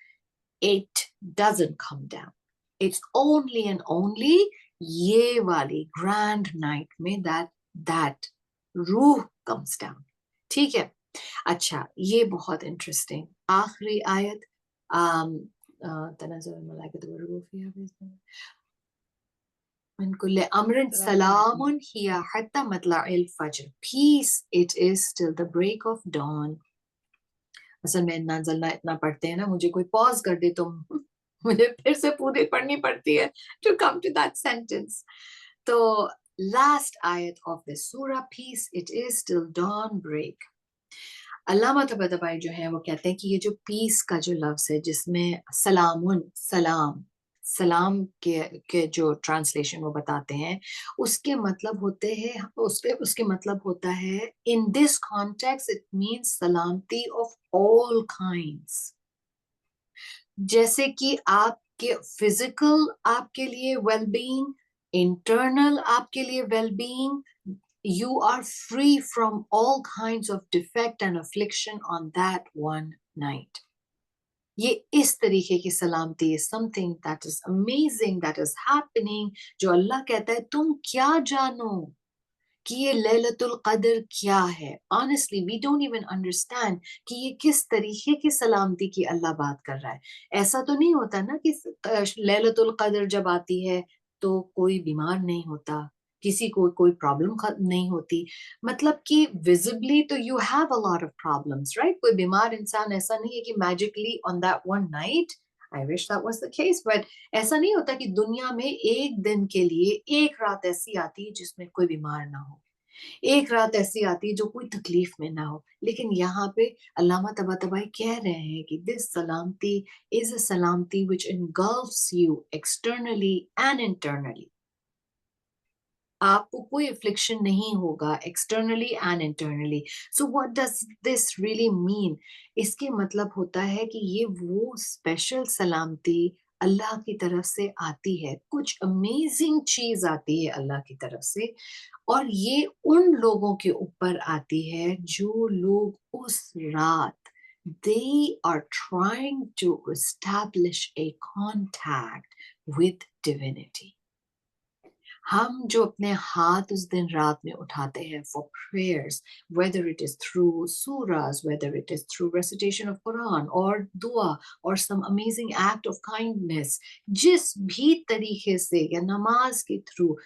it doesn't come down. It's only and only ये वाली grand night में that रूह comes down. ठीक है? अच्छा, ये बहुत इंटरेस्टिंग आखिरी आयत. तनज़्ज़ुल मलाइकतु वरूह फ़ीहा बिइज़्निल्लाह min kulli amrin salamun hiya hatta matla'il fajr. Peace it is till the break of dawn. असल में नाज़िलना इतना पढ़ते हैं ना, मुझे कोई पॉज कर दे तो मुझे फिर से पूरी पढ़नी पड़ती है to come to that sentence. तो last ayat of the surah, peace it is till dawn break. अल्लामा तबातबाई जो है वो कहते हैं कि ये जो पीस का जो लफ्ज है, जिसमें सलामुन, सलाम, सलाम के जो ट्रांसलेशन वो बताते हैं, उसके मतलब होते हैं, उसके मतलब होता है, in this context it means सलामती ऑफ ऑल काइंड्स. जैसे कि आपके फिजिकल आपके लिए वेलबीइंग, इंटरनल आपके लिए wellbeing, you are free from all kinds of defect and affliction on that one night. ये इस तरीके की सलामती is something that is amazing, that is happening, जो अल्लाह कहता है तुम क्या जानो कि ये लैलतुल कद्र क्या है. Honestly, we don't even understand कि ये किस तरीके की सलामती की अल्लाह बात कर रहा है. ऐसा तो नहीं होता ना कि लैलतुल कद्र जब आती है तो कोई बीमार नहीं होता, किसी को कोई प्रॉब्लम नहीं होती. मतलब कि विजिबली तो you have a lot of problems, right? कोई बीमार इंसान ऐसा नहीं है कि magically on that one night, I wish that was the case, but ऐसा नहीं होता कि दुनिया में एक दिन के लिए एक रात ऐसी आती है जिसमें कोई बीमार ना हो, एक रात ऐसी आती है जो कोई तकलीफ में ना हो. लेकिन यहाँ पे अल्लामा तबातबाई कह रहे हैं कि दिस सलामती इज अ सलामती which engulfs you externally and internally. आपको कोई अफ्लिक्शन नहीं होगा externally and internally. So what does this really mean? इसके मतलब होता है कि ये वो स्पेशल सलामती अल्लाह की तरफ से आती है, कुछ अमेजिंग चीज आती है अल्लाह की तरफ से, और ये उन लोगों के ऊपर आती है जो लोग उस रात they are trying to establish a contact with divinity. हम जो अपने हाथ उस दिन रात में उठाते हैं for prayers, whether it is through surahs, whether it is through recitation of Quran or dua or some amazing act of kindness, जिस भी तरीके से या नमाज के थ्रू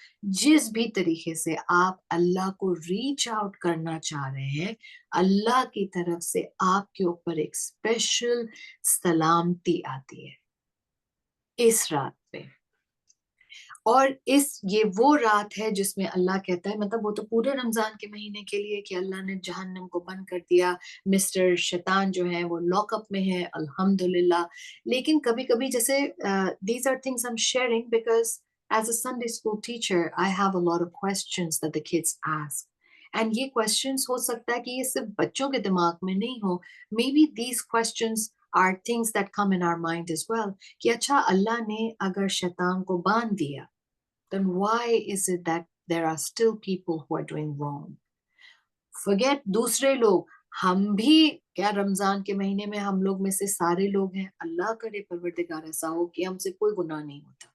जिस भी तरीके से आप अल्लाह को रीच आउट करना चाह रहे हैं, अल्लाह की तरफ से आपके ऊपर एक स्पेशल सलामती आती है इस रात पे। और ये वो रात है जिसमें अल्लाह कहता है, मतलब वो तो पूरे रमजान के महीने के लिए कि अल्लाह ने जहन्नम को बंद कर दिया, मिस्टर शैतान जो है वो लॉकअप में है, अल्हम्दुलिल्लाह। लेकिन कभी कभी जैसे these are things I am sharing because as a Sunday school teacher I have a lot of questions that the kids ask, and ये क्वेश्चंस हो सकता है कि ये सिर्फ बच्चों के दिमाग में नहीं हो, maybe these questions are things that come in our mind as well, कि अच्छा अल्लाह ने अगर शैतान को बांध दिया, then why is it that there are still people who are doing wrong? Forget दूसरे लोग, हम भी क्या रमजान के महीने में हम लोग में से सारे लोग हैं, अल्लाह करे परवरदिगार ऐसा हो कि हमसे कोई गुनाह नहीं होता,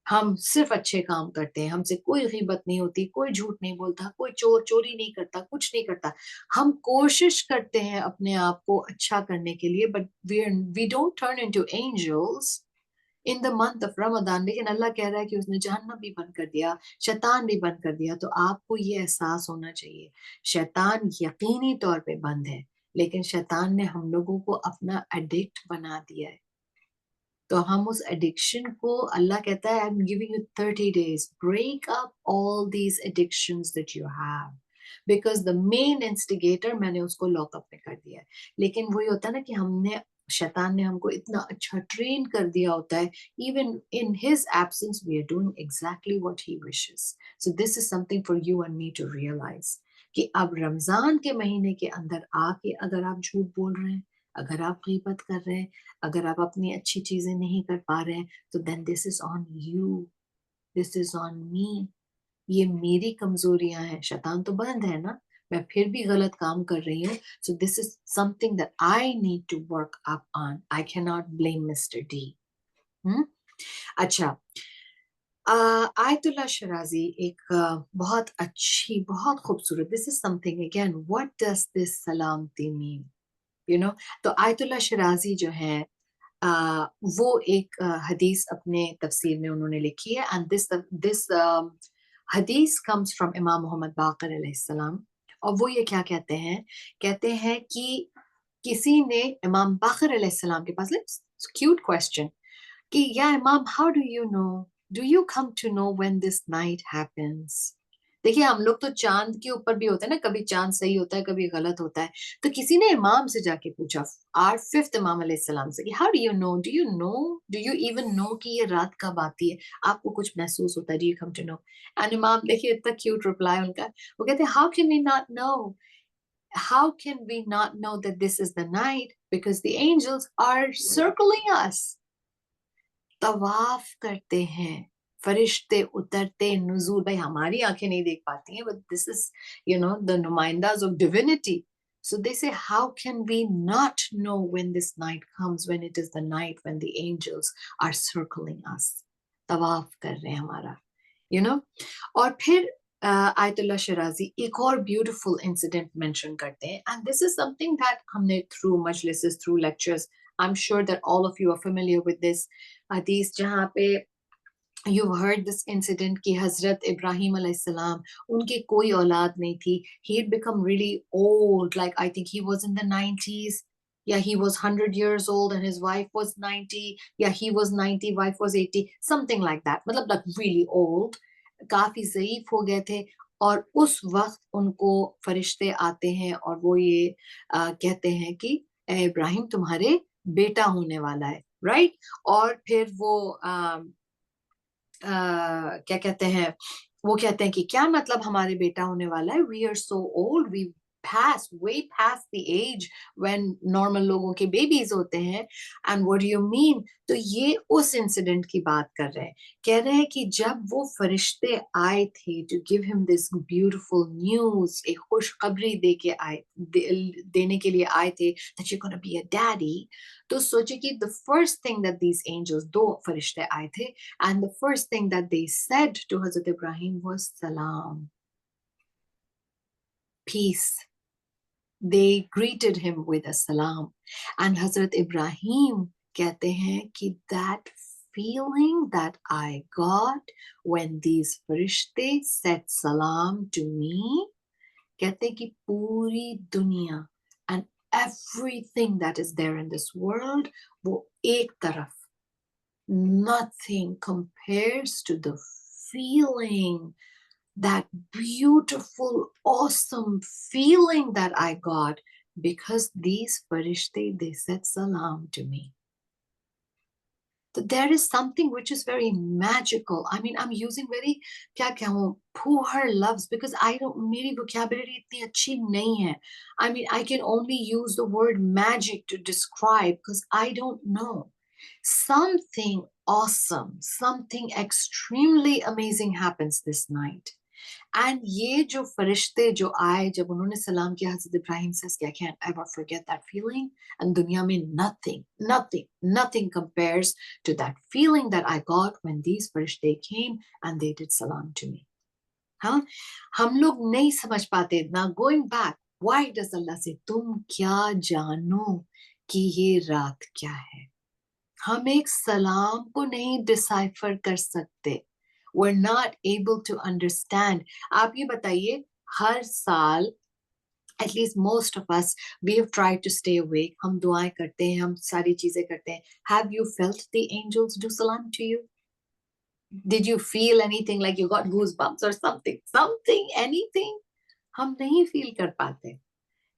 हम सिर्फ अच्छे काम करते हैं, हमसे कोई गीबत नहीं होती, कोई झूठ नहीं बोलता, कोई चोरी नहीं करता, कुछ नहीं करता। हम कोशिश करते हैं अपने आप को अच्छा करने के लिए, but we don't turn into angels in the month of Ramadan. लेकिन अल्लाह कह रहा है कि उसने जहन्नम भी बंद कर दिया, शैतान भी बंद कर दिया। तो आपको ये एहसास होना चाहिए, शैतान यकीनी तौर पे बंद है, लेकिन शैतान ने हम लोगों को अपना एडिक्ट बना दिया है। तो हम उस एडिक्शन को, अल्लाह कहता है I am giving you 30 days, break up all these addictions that you have, because the main instigator मैंने उसको लॉकअप में कर दिया है। लेकिन वही होता है ना कि हमने, शैतान ने हमको इतना अच्छा ट्रेन कर दिया होता है, even in his absence we are doing exactly what he wishes. So this is something for you and me to realise कि अब रमजान के महीने के अंदर आके अगर आप झूठ बोल रहे हैं, अगर आप गीबत कर रहे हैं, अगर आप अपनी अच्छी चीजें नहीं कर पा रहे हैं, तो then this is on you, this is on me. ये मेरी कमजोरियां हैं, शैतान तो बंद है ना, मैं फिर भी गलत काम कर रही हूँ। So this is something that I need to work up on, I can not blame mister D. अच्छा, आयतुल्लाह शराजी एक बहुत अच्छी, बहुत खूबसूरत, this is something again, what does this सलामती मीन, यू नो। तो आयतुल्लाह शराजी जो है, वो एक हदीस अपने तफसीर में उन्होंने लिखी है, एंड दिस हदीस कम्स फ्रॉम इमाम मोहम्मद बाक़िर अलैहिस्सलाम। और वो ये क्या कहते हैं कि किसी ने इमाम बाक़िर अलैहिस्सलाम के पास, क्यूट क्वेश्चन, कि या इमाम, how do you come to know when this night happens. देखिए हम लोग तो चांद के ऊपर भी होते हैं ना, कभी चांद सही होता है, कभी गलत होता है। तो किसी ने इमाम से जाके पूछा, आर फिफ्थ इमाम अलैहिस्सलाम से, कि how do you even know कि ये रात कब आती है, आपको कुछ महसूस होता है, do you come to know. And इमाम, देखिए इतना क्यूट रिप्लाई उनका, वो कहते हैं, how can we not know that this is the night, because the angels are circling us, तवाफ करते हैं, फरिश्ते उतरते, नुज़ूल, भाई हमारी आंखें नहीं देख पाती हैं, but this is, the नुमाइंदाज of divinity. So they say, how can we not know when this night comes, when it is the night when the angels are circling us, तवाफ कर रहे हैं हमारा, और फिर आयतुल्लाह शराजी एक और ब्यूटीफुल इंसिडेंट मेंशन करते हैं, and this is something that हमने थ्रू मजलिसेस, through lectures, I am sure that all of you are familiar with this हदीस, जहाँ पे you've heard this incident कि हजरत इब्राहिम अलैहिस्सलाम, उनके कोई औलाद नहीं थी, he had become really old, like I think he was in the 90s, yeah, he was 100 years old and his wife was 90, yeah, he was 90, wife was 80, something like that, मतलब like really old, काफी ज़ईफ हो गए थे। और उस वक्त उनको फरिश्ते आते हैं और वो ये कहते हैं कि ए इब्राहिम, तुम्हारे बेटा होने वाला है, राइट। और फिर वो क्या कहते हैं, वो कहते हैं कि क्या मतलब हमारे बेटा होने वाला है, we are so old, we way past the age when normal लोगों के babies होते हैं. And what do you mean? तो ये उस incident की बात कर रहे हैं. कह रहे हैं कि जब वो फरिश्ते आए थे to give him this beautiful news, एक खुशखबरी देने के लिए आए थे that you're gonna be a daddy. तो सोचे कि the first thing that these angels, दो फरिश्ते आए थे, and the first thing that they said to Hazrat Ibrahim was salam, peace. They greeted him with a salam. And Hazrat Ibrahim कहते हैं कि that feeling that I got when these farishte said salam to me, कहते हैं कि पूरी दुनिया and everything that is there in this world, वो एक तरफ, nothing compares to the feeling, that beautiful, awesome feeling that I got because these farishte, they said salam to me. So there is something which is very magical. I mean, I'm using very poor loves because मेरी vocabulary इतनी अच्छी नहीं है. I mean, I can only use the word magic to describe because I don't know. Something awesome, something extremely amazing happens this night. And ये जो फरिश्ते जो आए जब उन्होंने सलाम किया हज़रत इब्राहिम से, I can't ever forget that feeling. And दुनिया में nothing compares to that feeling that I got when these फरिश्ते came and they did salam to me. हाँ, हम लोग नहीं समझ पाते. Now going back, why does Allah say तुम क्या जानो कि ये रात क्या है? हम एक सलाम को नहीं डिसाइफर कर सकते. We're not able to understand. आप ये बताइए, हर साल, at least most of us, we have tried to stay awake. हम दुआएं करते हैं, हम सारी चीजें करते हैं. Have you felt the angels do salam to you? Did you feel anything like you got goosebumps or something? Anything? हम नहीं feel कर पाते,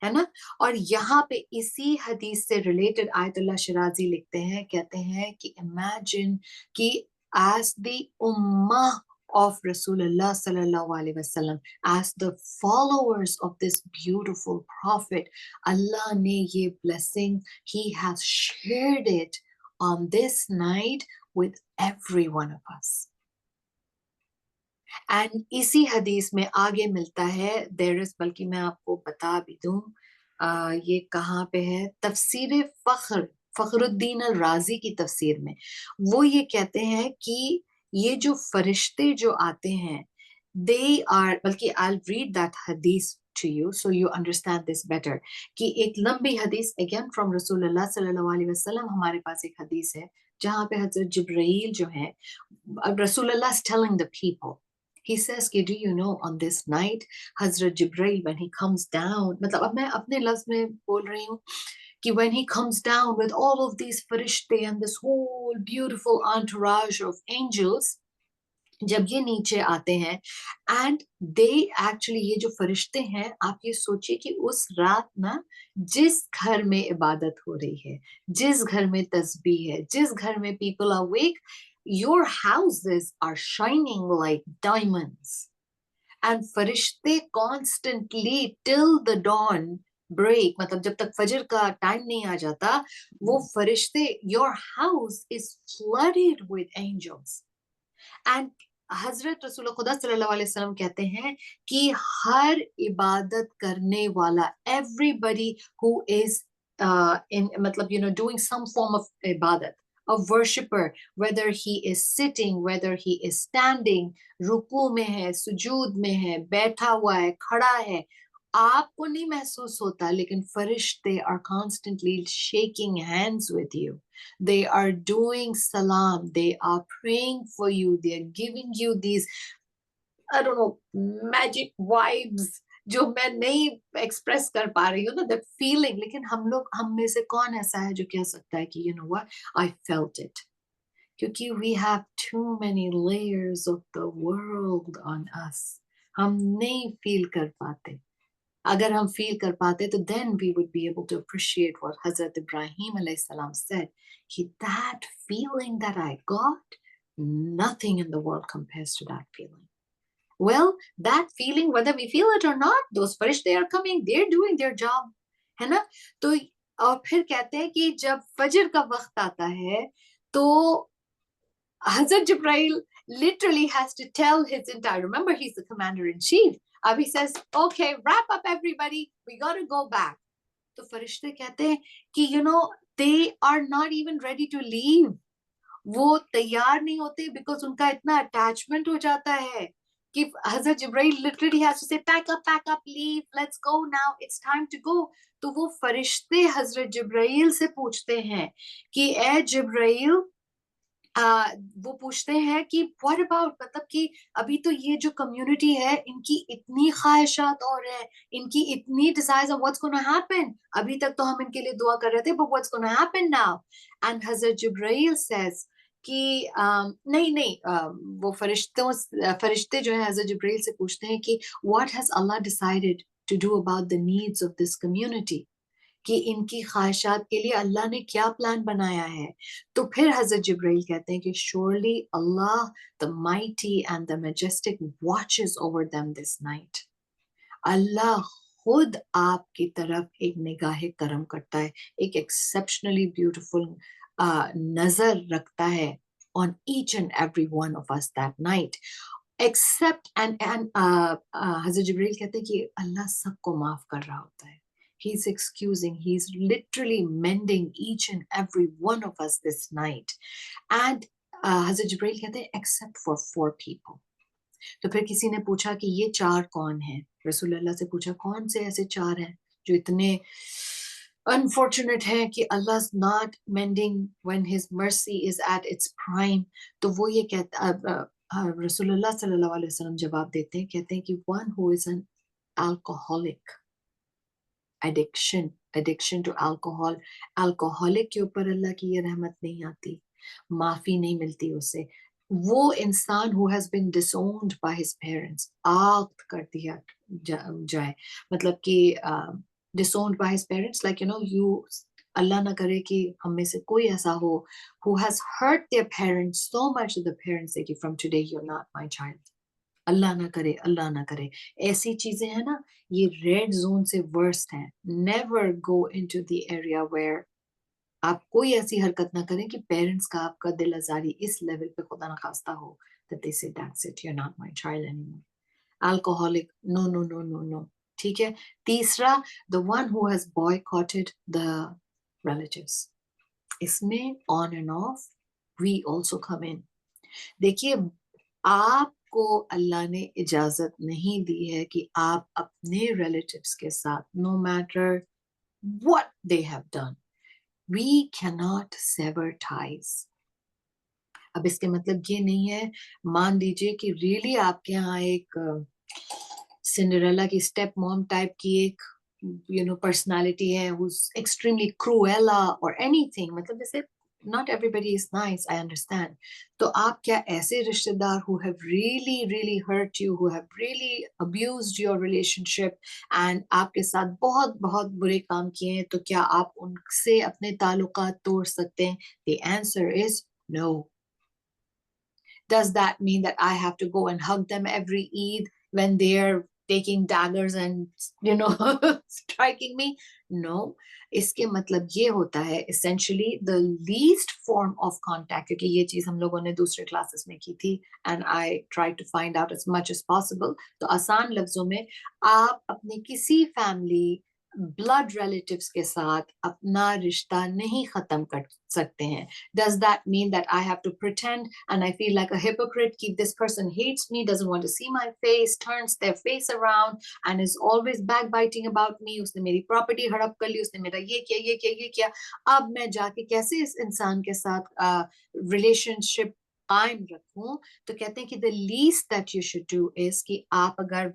है ना? और यहाँ पे इसी हदीस से रिलेटेड आयतुल्लाह शिराजी लिखते हैं, कहते हैं कि imagine कि as the ummah of Rasulullah sallallahu alaihi wasallam, as the followers of this beautiful prophet, Allah ne ye blessing, He has shared it on this night with every one of us. And इसी हदीस में आगे मिलता है, there is, बल्कि मैं आपको बता भी दूं, ये कहाँ पे है, तफसीर फखरुद्दीन अल राजी की तफसीर में वो ये कहते हैं कि ये जो फरिश्ते जो आते हैं, they are, बल्कि I'll read that hadith to you so you understand this better, कि एक लंबी हदीस again from रसूलुल्लाह सल्लल्लाहु अलैहि वसल्लम, हमारे पास एक हदीस है जहाँ पे हजरत जिब्राइल जो है, रसूलुल्लाह is telling the people, he says कि do you know on this night Hazrat Jibreel when he comes down, मतलब अब मैं अपने लफ्ज में बोल रही हूँ कि when he comes down with all of these farishte and this whole beautiful entourage of angels, जब ये नीचे आते हैं and they actually, ये जो फरिश्ते हैं, आप ये सोचिए कि उस रात ना, जिस घर में इबादत हो रही है, जिस घर में तस्बीह है, जिस घर में people are awake, your houses are shining like diamonds. And फरिश्ते constantly till the dawn break, मतलब जब तक फजर का टाइम नहीं आ जाता, वो फरिश्ते, your house is flooded with angels. And हजरत रसूल खुदा सल्लल्लाहु अलैहि वसल्लम कहते हैं कि हर इबादत करने वाला, everybody who is in, मतलब doing some form of ibadat, a worshipper, whether he is sitting, whether he is standing, रुकू में है, सुजूद में है, बैठा हुआ है, खड़ा है, आपको नहीं महसूस होता, लेकिन फरिश्ते are constantly shaking hands with you. They are doing salam, they are praying for you, they are giving you these, I don't know, magic vibes जो मैं नहीं एक्सप्रेस कर पा रही हूँ ना, that feeling. लेकिन हम में से कौन ऐसा है जो कह सकता है कि you know what, I felt it. क्योंकि we have too many layers of the world on us. हम नहीं feel कर पाते. अगर हम feel कर पाते तो then we would be able to appreciate what Hazrat Ibrahim alayhi salam said. That feeling that I got, nothing in the world compares to that feeling. Well, that feeling, whether we feel it or not, those farishte are coming, they're doing their job, है ना? तो और फिर कहते हैं कि जब फजर का वक्त आता है तो Hazrat Jibrail literally has to tell his entire, remember he's the commander in chief. He says, okay, wrap up everybody, we got to go back. तो फरिश्ते कहते हैं कि they are not even ready to leave. वो तैयार नहीं होते because उनका इतना attachment हो जाता है कि Hazrat Jibrail literally has to say pack up, leave, let's go now, it's time to go. तो वो फरिश्ते Hazrat Jibrail से पूछते हैं कि ए जिब्राइल, वो पूछते हैं कि व्हाट अबाउट, मतलब कि अभी तो ये जो कम्युनिटी है इनकी इतनी ख्वाहिशात और है, इनकी इतनी desires of what's gonna happen, अभी तक तो हम इनके लिए दुआ कर रहे थे, but what's gonna happen now. And Hazrat Jibrail says कि नहीं नहीं, वो फरिश्ते जो है हजरत जिब्राइल से पूछते हैं कि what has Allah decided to do about the needs of this community, कि इनकी ख्वाहिशात के लिए अल्लाह ने क्या प्लान बनाया है. तो फिर हजरत जिब्राइल कहते हैं कि surely Allah the mighty and the majestic watches over them this night. Allah खुद आपकी तरफ एक निगाह करम करता है, एक एक्सेप्शनली ब्यूटीफुल नजर रखता है on each and every one of us that night, except and हजरत जिब्राइल कहते हैं कि अल्लाह सबको माफ कर रहा होता है. He's excusing, he's literally mending each and every one of us this night. And Hazrat Jibrail कहते हैं except for 4 people. तो फिर किसी ने पूछा कि ये 4 कौन हैं? रसूल अल्लाह से पूछा कौन से ऐसे 4 हैं जो इतने unfortunate हैं कि Allah's not mending when his mercy is at its prime. तो वो ये कहता रसूलुल्लाह सल्लल्लाहु अलैहि वसल्लम जवाब देते हैं, कहते हैं कि one who is an alcoholic, addiction to alcohol, alcoholic के ऊपर अल्लाह की ये रहमत नहीं आती, माफी नहीं मिलती उसे. वो इंसान who has been disowned by his parents, आग कर दिया जाए, मतलब कि disowned by his parents, like you, अल्लाह ना करे कि हम में से कोई ऐसा हो who has hurt their parents so much that the parents say कि from today you're not my child. अल्लाह ना करे, अल्लाह ना करे. ऐसी चीजें हैं ना, ये रेड जोन से वर्स्ट है. Never go into the area where आप कोई ऐसी हरकत ना करें कि पेरेंट्स का आपका दिल आजारी इस लेवल पे खुदा ना खास्ता हो that they say that's it, you're not my child anymore. Alcoholic, no no no no no. ठीक है. तीसरा, the one who has boycotted the relatives. इसमें on and off we also come in. देखिए, आपको अल्लाह ने इजाजत नहीं दी है कि आप अपने रिलेटिव्स के साथ no matter what they have done, we cannot sever ties. अब इसके मतलब ये नहीं है, मान लीजिए कि रियली आपके यहाँ एक सिंड्रेला की स्टेप मॉम टाइप की एक पर्सनालिटी है who's extremely cruella or anything, मतलब जैसे not everybody is nice, I understand. तो आप क्या ऐसे रिश्तेदार who have really really hurt you, who have really abused your relationship and आपके साथ बहुत बहुत बुरे काम किए हैं, तो क्या आप उनसे अपने ताल्लुकात तोड़ सकते हैं? The answer is no. Does that mean that I have to go and hug them every Eid when they're taking daggers and striking me? No. इसके मतलब ये होता है essentially the least form of contact, क्योंकि ये चीज हम लोगों ने दूसरे क्लासेस में की थी and I tried to find out as much as possible. तो आसान लफ्जों में आप अपने किसी फैमिली ब्लड रिलेटिव्स के साथ अपना रिश्ता नहीं खत्म कर सकते हैं. Does that mean that I have to pretend and I feel like a hypocrite? Keep this person hates me, doesn't want to see my face, turns their face around and is always backbiting about me. उसने मेरी property हड़प कर ली, उसने मेरा ये किया. अब मैं जाके कैसे इस इंसान के साथ रिलेशनशिप कायम रखूं? तो कहते हैं कि the least that you should do is कि आप अगर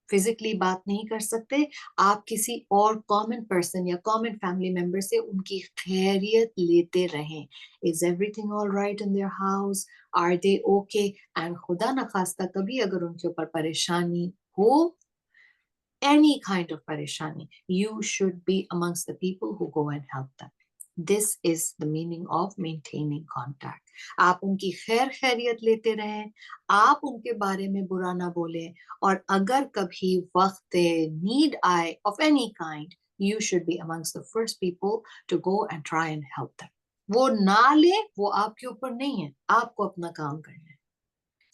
फिजिकली बात नहीं कर सकते, आप किसी और कॉमन पर्सन या कॉमन फैमिली मेंबर से उनकी खैरियत लेते रहें. Is everything all right in their house? Are they okay? And खुदा न खास्ता कभी अगर उनके ऊपर परेशानी हो, any kind of parishani, you should be amongst the people who go and help them. This is the meaning of maintaining contact. आप उनकी खैर खैरियत लेते रहें, आप उनके बारे में बुरा ना बोलें, और अगर कभी वक्त need आए of any kind, you should be amongst the first people to go and try and help them. वो ना ले, वो आपके ऊपर नहीं है, आपको अपना काम करना है.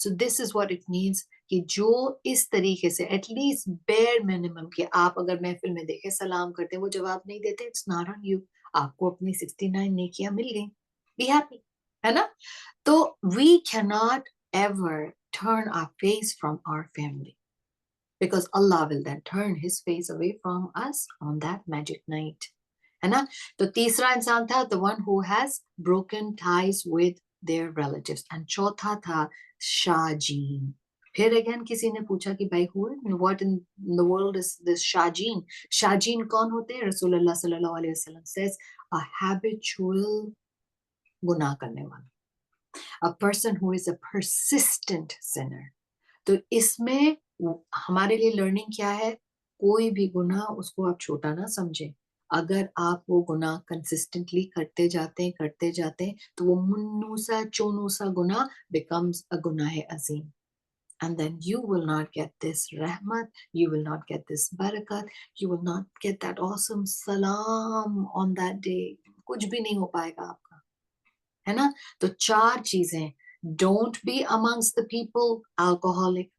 So this is what it means कि जो इस तरीके से एटलीस्ट बेयर मिनिमम कि आप अगर महफिल में देखे सलाम करते वो जवाब नहीं देते, इट्स नॉट ऑन यू. आपको अपनी 69 नेकियां मिल गई, बी हैप्पी, है ना? तो we can not ever turn our face from our family, because Allah will then turn his face away from us on that magic night, है ना? तो तीसरा इंसान था the one who has broken ties with their relatives, and चौथा था शाजीन. फिर again किसी ने पूछा कि भाई what in the world is this शाजीन? शाजीन कौन होते हैं? रसूलुल्लाह सल्लल्लाहु अलैहि वसल्लम says a habitual गुनाह करने वाला, a person who is a persistent sinner. तो इसमें हमारे लिए लर्निंग क्या है? कोई भी गुनाह उसको आप छोटा ना समझें. अगर आप वो गुनाह कंसिस्टेंटली करते जाते हैं तो वो मुन्नूसा चोनूसा गुनाह becomes a गुनाह अजीम, and then you will not get this rahmat, you will not get this barakat, you will not get that awesome salam on that day. कुछ भी नहीं हो पाएगा आपका, है ना? तो चार चीजें: don't be amongst the people alcoholic,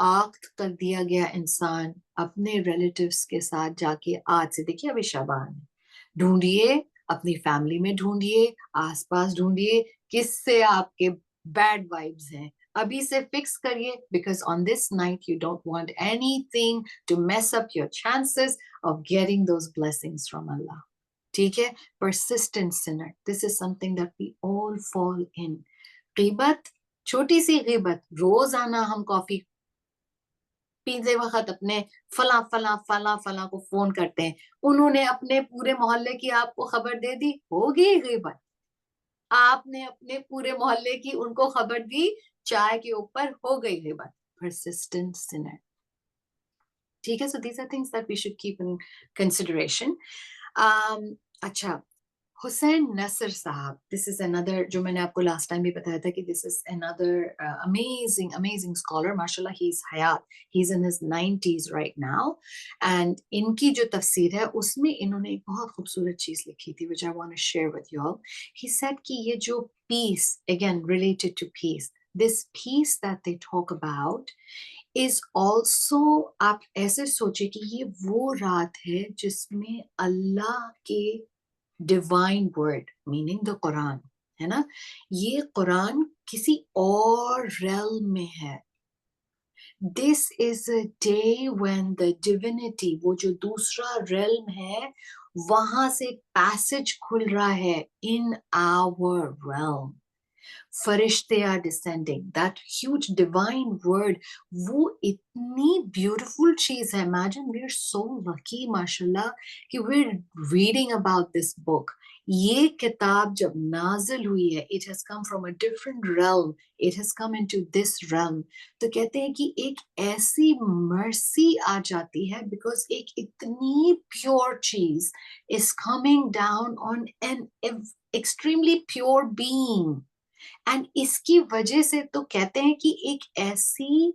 act कर दिया गया इंसान अपने रिलेटिव्स के साथ जाके, आज से देखिए अभी शबान है, ढूंढिए अपनी फैमिली में, ढूंढिए आसपास, ढूंढिए किससे आपके बैड वाइब्स हैं, अभी से फिक्स करिए, because on this night you don't want anything to mess up your chances of getting those blessings from Allah. ठीक है? persistent sinner, this is something that we all fall in. गीबत, छोटी सी गीबत, रोजाना हम coffee पीते वक्त अपने फला फला फला फला को फोन करते हैं, उन्होंने अपने पूरे मोहल्ले की आपको खबर दे दी, होगी गीबत. आपने अपने पूरे मोहल्ले की उनको खबर दी, चाय के ऊपर, हो गई गीबत. persistent sinner. ठीक है? So these are things that we should keep in consideration. अच्छा, Hussain Nasr Sahab, this is another, जो मैंने आपको last time भी बताया था कि this is another amazing scholar, mashallah, he's hayat, he's in his 90s right now, and इनकी जो तफसीर है उसमें इन्होंने एक बहुत खूबसूरत चीज लिखी थी, which I want to share with you all. He said कि ये जो peace, again related to peace, this peace that they talk about is also, आप ऐसे सोचे कि ये वो रात है जिसमें अल्लाह के divine word, meaning the Quran, है ना? ये कुरान किसी और realm में है. This is a day when the divinity, वो जो दूसरा realm है, वहां से पैसेज खुल रहा है in our realm. फरिश्ते are descending, that huge divine word, वो इतनी beautiful चीज है. Imagine, we're so lucky, mashallah, कि we're reading about this book. ये किताब जब नाजिल हुई है, it has come from a different realm, it has come into this realm. तो कहते हैं कि एक ऐसी mercy आ जाती है, because एक इतनी pure चीज is coming down on an extremely pure being. And इसकी वजह से तो कहते हैं कि एक ऐसी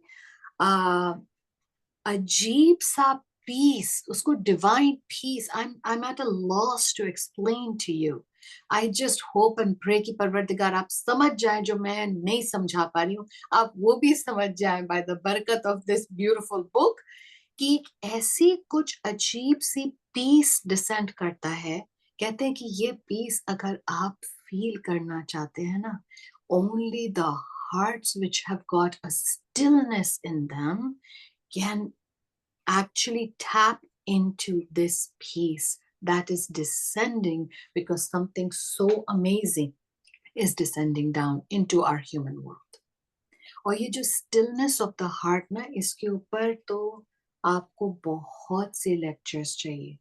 अजीब सा पीस, उसको divine peace, I am at a loss to explain to you. I just hope and pray कि परवरदिगार आप समझ जाए जो मैं नहीं समझा पा रही हूँ, आप वो भी समझ जाए बाय द बरकत ऑफ दिस ब्यूटीफुल बुक, कि ऐसी कुछ अजीब सी पीस डिसेंड करता है. कहते हैं कि ये पीस अगर आप फील करना चाहते हैं ना, only the hearts which have got a stillness in them can actually tap into this peace that is descending, because something so amazing is descending down into our human world. और ये जो stillness of the heart ना, इसके ऊपर तो आपको बहुत से लेक्चर्स चाहिए.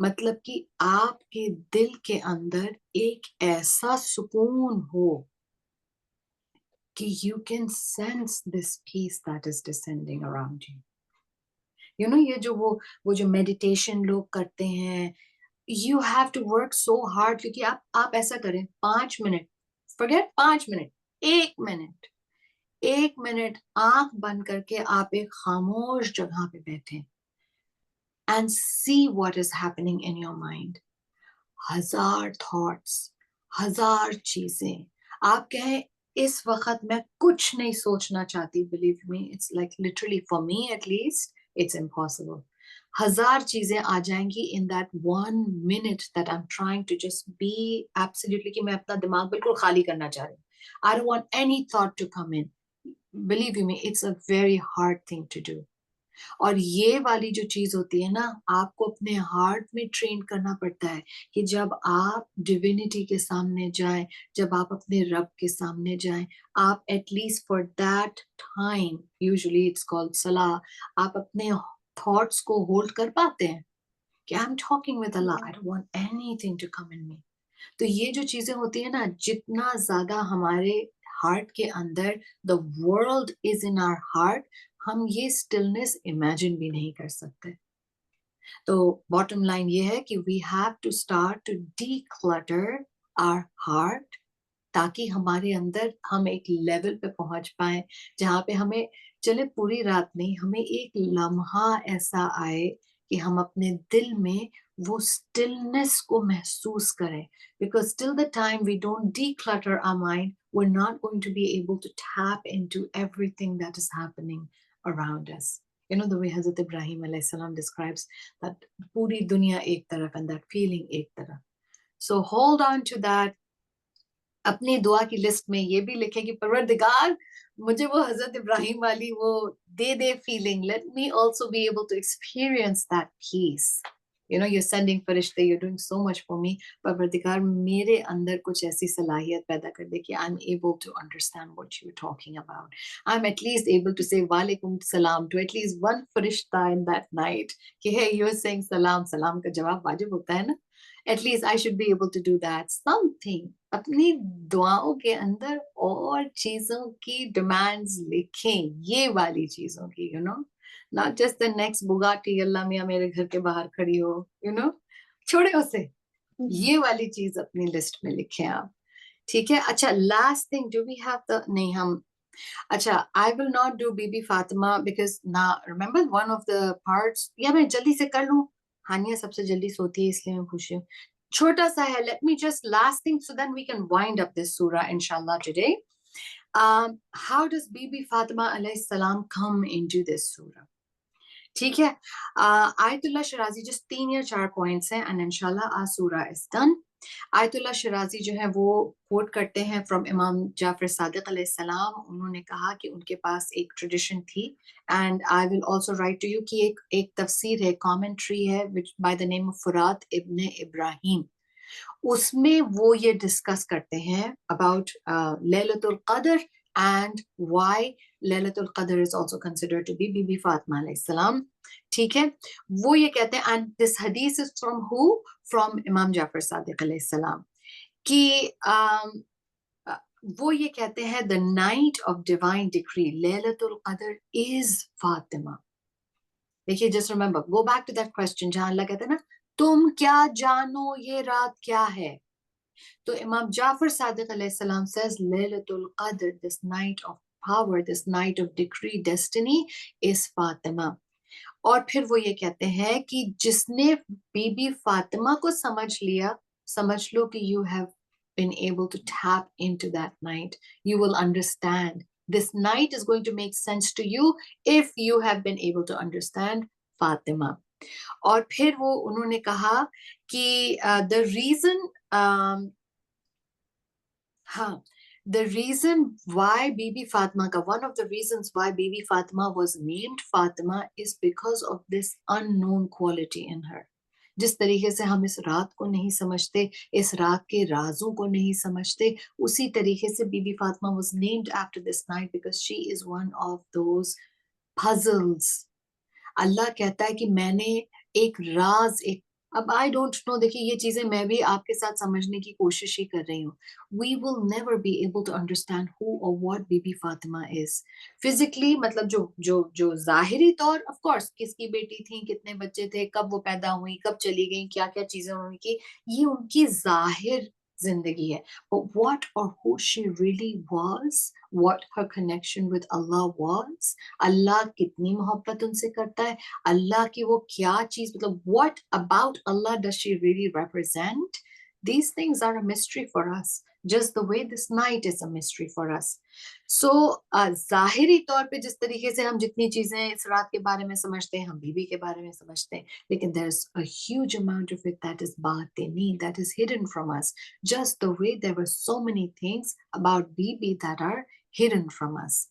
मतलब कि आपके दिल के अंदर एक ऐसा सुकून हो कि you can sense this peace that is descending around you. You know, ये जो वो जो meditation लोग करते हैं, you have to work so hard, क्योंकि आप ऐसा करें 5 minute, forget 5 minute, 1 minute, 1 minute आंख बंद करके आप एक खामोश जगह पे बैठे and see what is happening in your mind. 1000 thoughts, 1000 चीजें, आप कहें इस वक्त मैं कुछ नहीं सोचना चाहती, believe me, it's like literally for me at least, it's impossible. 1000 चीजें आ जाएंगी in that 1 minute that I'm trying to just be absolutely, कि मैं अपना दिमाग बिल्कुल खाली करना चाह रही हूँ. I don't want any thought to come in. Believe you me, it's a very hard thing to do. और ये वाली जो चीज होती है ना, आपको अपने हार्ट में ट्रेन करना पड़ता है कि जब आप डिविनिटी के सामने जाएं, जब आप अपने रब के सामने जाएं, आप at least for that time, usually it's called सलाह, आप अपने थॉट्स को होल्ड कर पाते हैं कि I am talking with Allah, I don't want anything to come in me. तो ये जो चीजें होती है ना, जितना ज्यादा हमारे हार्ट के अंदर the world is in our heart, हम ये स्टिलनेस इमेजिन भी नहीं कर सकते. तो बॉटम लाइन ये है कि we have to start to declutter our heart, ताकि हमारे अंदर हम एक लेवल पे पहुंच पाए जहां पे हमें, चले पूरी रात नहीं, हमें एक लम्हा ऐसा आए कि हम अपने दिल में वो स्टिलनेस को महसूस करें. Because till the time we don't declutter our mind, we're not going to be able to tap into everything that is happening around us. You know, the way Hazrat Ibrahim alayhi salam describes that puri dunya ek taraf and that feeling ek taraf. So hold on to that. अपनी दुआ की list में ये भी लिखें कि परवरदिगार, मुझे वो हजरत इब्राहिम वाली वो दे दे feeling, let me also be able to experience that peace. You know, you sending फरिश्ते, you doing so much for me. परवरदिगार, मेरे अंदर कुछ ऐसी सलाहियत पैदा कर दे कि I am able to understand what you are talking about. I am at least able to say वालेकुम सलाम to at least one Firishta in that night कि हे, यू आर सेइंग सलाम, सलाम का जवाब वाजिब होता है ना. At least I should be able to do that. Something. अपनी दुआओं के अंदर और चीजों की डिमांड्स लिखें, ये वाली चीजों की, you know, not just the next Bugatti, अल्लाह मियाँ मेरे घर के बाहर खड़ी हो, you know, छोड़े उसे, ये वाली चीज अपनी लिस्ट में लिखें आप. ठीक है. अच्छा, last thing, do we have the, नहीं हम, अच्छा, I will not do Bibi Fatima because now remember one of the parts, या मैं जल्दी से कर लूं, हानिया सबसे जल्दी सोती है इसलिए मैं पूछ रही हूँ. छोटा सा है, let me just last thing so then we can wind up this surah inshallah today. How does Bibi Fatima alayhi salam come into this surah? ठीक है. आयतुल्लाह शराजी, just 3 या 4 पॉइंट्स हैं and inshallah our surah is done. Ayatollah Shirazi जो है वो coat करते हैं from Imam Jafar Sadiq अलैहिस्सलाम. उन्होंने कहा कि उनके पास एक ट्रेडिशन थी, and I will also write to you कि एक तफसीर है, कमेंट्री है which by the name of Furat ibn Ibrahim. उसमें वो ये डिस्कस करते हैं अबाउट लैलतुल कद्र and why Laylatul Qadr is also considered to be Bibi Fatima अलैहिस्सलाम. ठीक है. वो ये कहते हैं, एंड दिस हदीस is from who, from Imam Jafar Sadiq अलैहिस्सलाम, कि वो ये कहते हैं the night of divine decree Laylatul Qadr is Fatima. देखिए, just remember, go back to that question जहां अल्लाह कहते हैं ना, तुम क्या जानो ये रात क्या है. तो इमाम जाफर सादिक अलैहिस्सलाम says लैलतुल कद्र, this night of power, this night of decree, destiny is Fatima. और फिर वो ये कहते हैं कि जिसने बीबी फातिमा को समझ लिया, समझ लो कि you have been able to tap into that night. You will understand. This night is going to make sense to you if you have been able to understand Fatima. और फिर वो उन्होंने कहा कि the reason, हाँ, the reason why Bibi Fatima, one of the reasons why Bibi Fatima was named Fatima is because of this unknown quality in her. जिस तरीके से हम इस रात को नहीं समझते, इस रात के राजों को नहीं समझते, उसी तरीके से बीबी Fatima was named after this night because she is one of those puzzles. अल्लाह कहता है कि मैंने एक राज, एक अब आई डोंट नो, देखिए ये चीजें मैं भी आपके साथ समझने की कोशिश ही कर रही हूँ. We will never be able to understand who और what Bibi Fatima is physically. मतलब जो जाहिरी तौर, ऑफ कोर्स किसकी बेटी थी, कितने बच्चे थे, कब वो पैदा हुई, कब चली गई, क्या क्या चीजें उन्होंने की, ये उनकी जाहिर जिंदगी है. But what or who she really was, what her connection with Allah was, अल्लाह कितनी मोहब्बत उनसे करता है, अल्लाह की वो क्या चीज, मतलब what about Allah does she really represent? These things are a mystery for us, just the way this night is a mystery for us. So जाहिरी तौर पे जिस तरीके से हम जितनी चीजें इस रात के बारे में समझते हैं, हम बीबी के बारे में समझते हैं, लेकिन there's a huge amount of it that is batini, that is hidden from us, just the way there were so many things about Bibi that are hidden from us.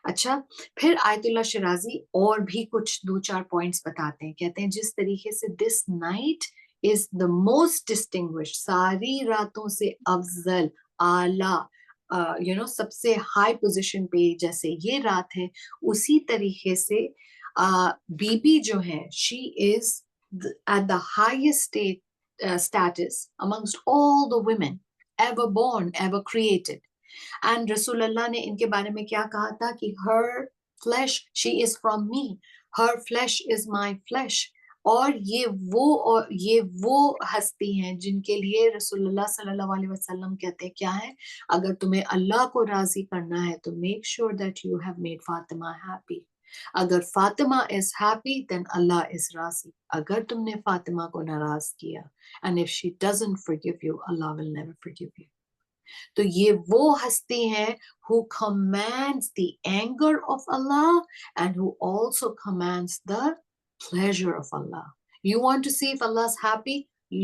अच्छा, फिर आयतुल्लाह शिराजी और भी कुछ दो चार पॉइंट्स बताते हैं. कहते हैं जिस तरीके से this night is the most distinguished, सारी रातों से अफजल, आला, सबसे हाई पोजीशन पे जैसे ये रात है, उसी तरीके से बीबी जो है, she is at the highest status amongst all the women ever born, ever created. And Rasulullah ने इनके बारे में क्या कहा था कि her flesh, she is from me, her flesh is my flesh. और ये वो हस्ती हैं जिनके लिए रसूलुल्लाह सल्लल्लाहु अलैहि वसल्लम कहते हैं क्या है, अगर तुम्हें अल्लाह को राजी करना है तो make sure that you have made Fatima happy. अगर Fatima is happy then Allah is राजी. अगर तुमने फातिमा को नाराज किया, and if she doesn't forgive you, Allah will never forgive you. तो ये वो हस्ती हैं who commands the anger of Allah and who also commands the pleasure of Allah. You want to see if Allah's happy?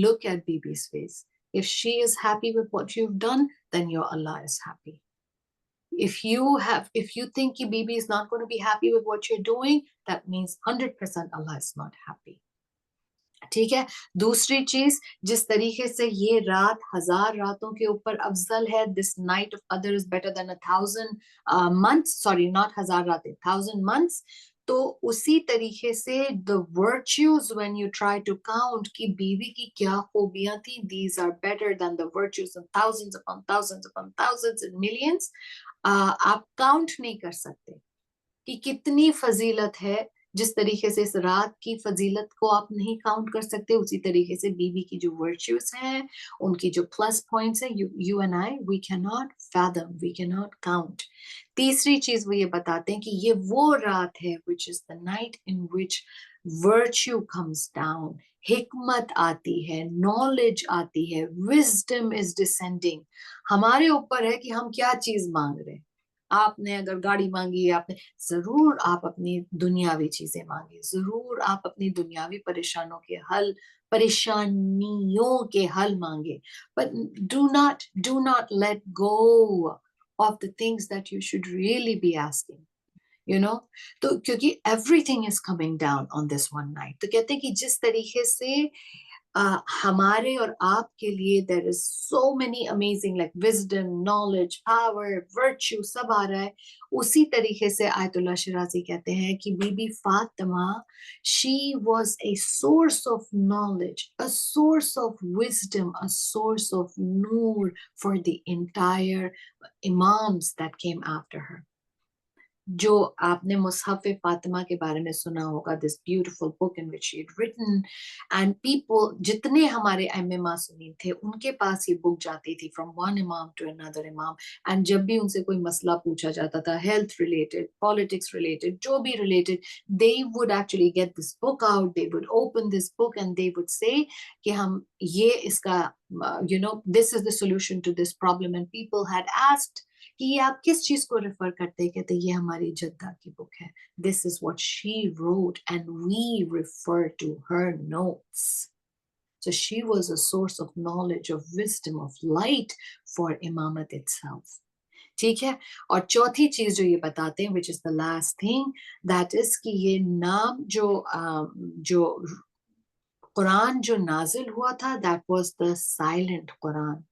Look at Bibi's face. If she is happy with what you've done, then your Allah is happy. If you think ki Bibi is not going to be happy with what you're doing, that means 100% Allah is not happy. ठीक है. दूसरी चीज, जिस तरीके से ये रात 1000 रातों के ऊपर अफजल है, this night of Qadr is better than 1000 months, sorry not 1000 रातें, 1000 months. तो उसी तरीके से the virtues when you try to count कि बीवी की क्या खूबियां थी, these are better than the virtues of thousands upon thousands upon thousands and millions. आप काउंट नहीं कर सकते कि कितनी फजीलत है. जिस तरीके से इस रात की फजीलत को आप नहीं काउंट कर सकते, उसी तरीके से बीवी की जो वर्च्यूज हैं, उनकी जो प्लस पॉइंट्स हैं, you and I, we can not fathom, we can not count. तीसरी चीज वो ये बताते हैं कि ये वो रात है which is the night in which virtue comes down, हिकमत आती है, नॉलेज आती है, विजडम इज डिसेंडिंग. हमारे ऊपर है कि हम क्या चीज मांग रहे हैं. आपने अगर गाड़ी मांगी, आपने जरूर आप अपनी दुनियावी चीजें मांगे, जरूर आप अपनी दुनियावी परेशानियों के हल मांगे, but do not let go of the things that you should really be asking, you know. तो क्योंकि everything is coming down on this one night. तो कहते हैं कि जिस तरीके से हमारे और आपके लिए there is so many amazing like wisdom, knowledge, power, virtue सब आ रहा है, उसी तरीके से आयतुल्लाह शिराजी कहते हैं कि बीबी Fatima, she was a source of knowledge, a source of wisdom, a source of noor for the entire imams that came after her. जो आपने मुसहफ फातिमा के बारे में सुना होगा, this beautiful book in which she had written, and people, जितने हमारे अइम्मे मासूमीन थे, उनके पास ये बुक जाती थी फ्रॉम वन इमाम टू अनदर इमाम. एंड जब भी उनसे कोई मसला पूछा जाता था, हेल्थ रिलेटेड, पॉलिटिक्स रिलेटेड, जो भी related, they would actually get this book out, they would open this book and they would say कि हम ये इसका this is the solution to this problem. And people had asked कि ये आप किस चीज को रेफर करते हैं, कहते ये हमारी जद्दा की बुक है, this is what she wrote and we refer to her notes. So she was a source of knowledge, of wisdom, of light for imamat itself. ठीक है. और चौथी चीज जो ये बताते हैं, which is the last thing, that is कि ये नाम जो कुरान जो नाजिल हुआ था, that was the silent Quran,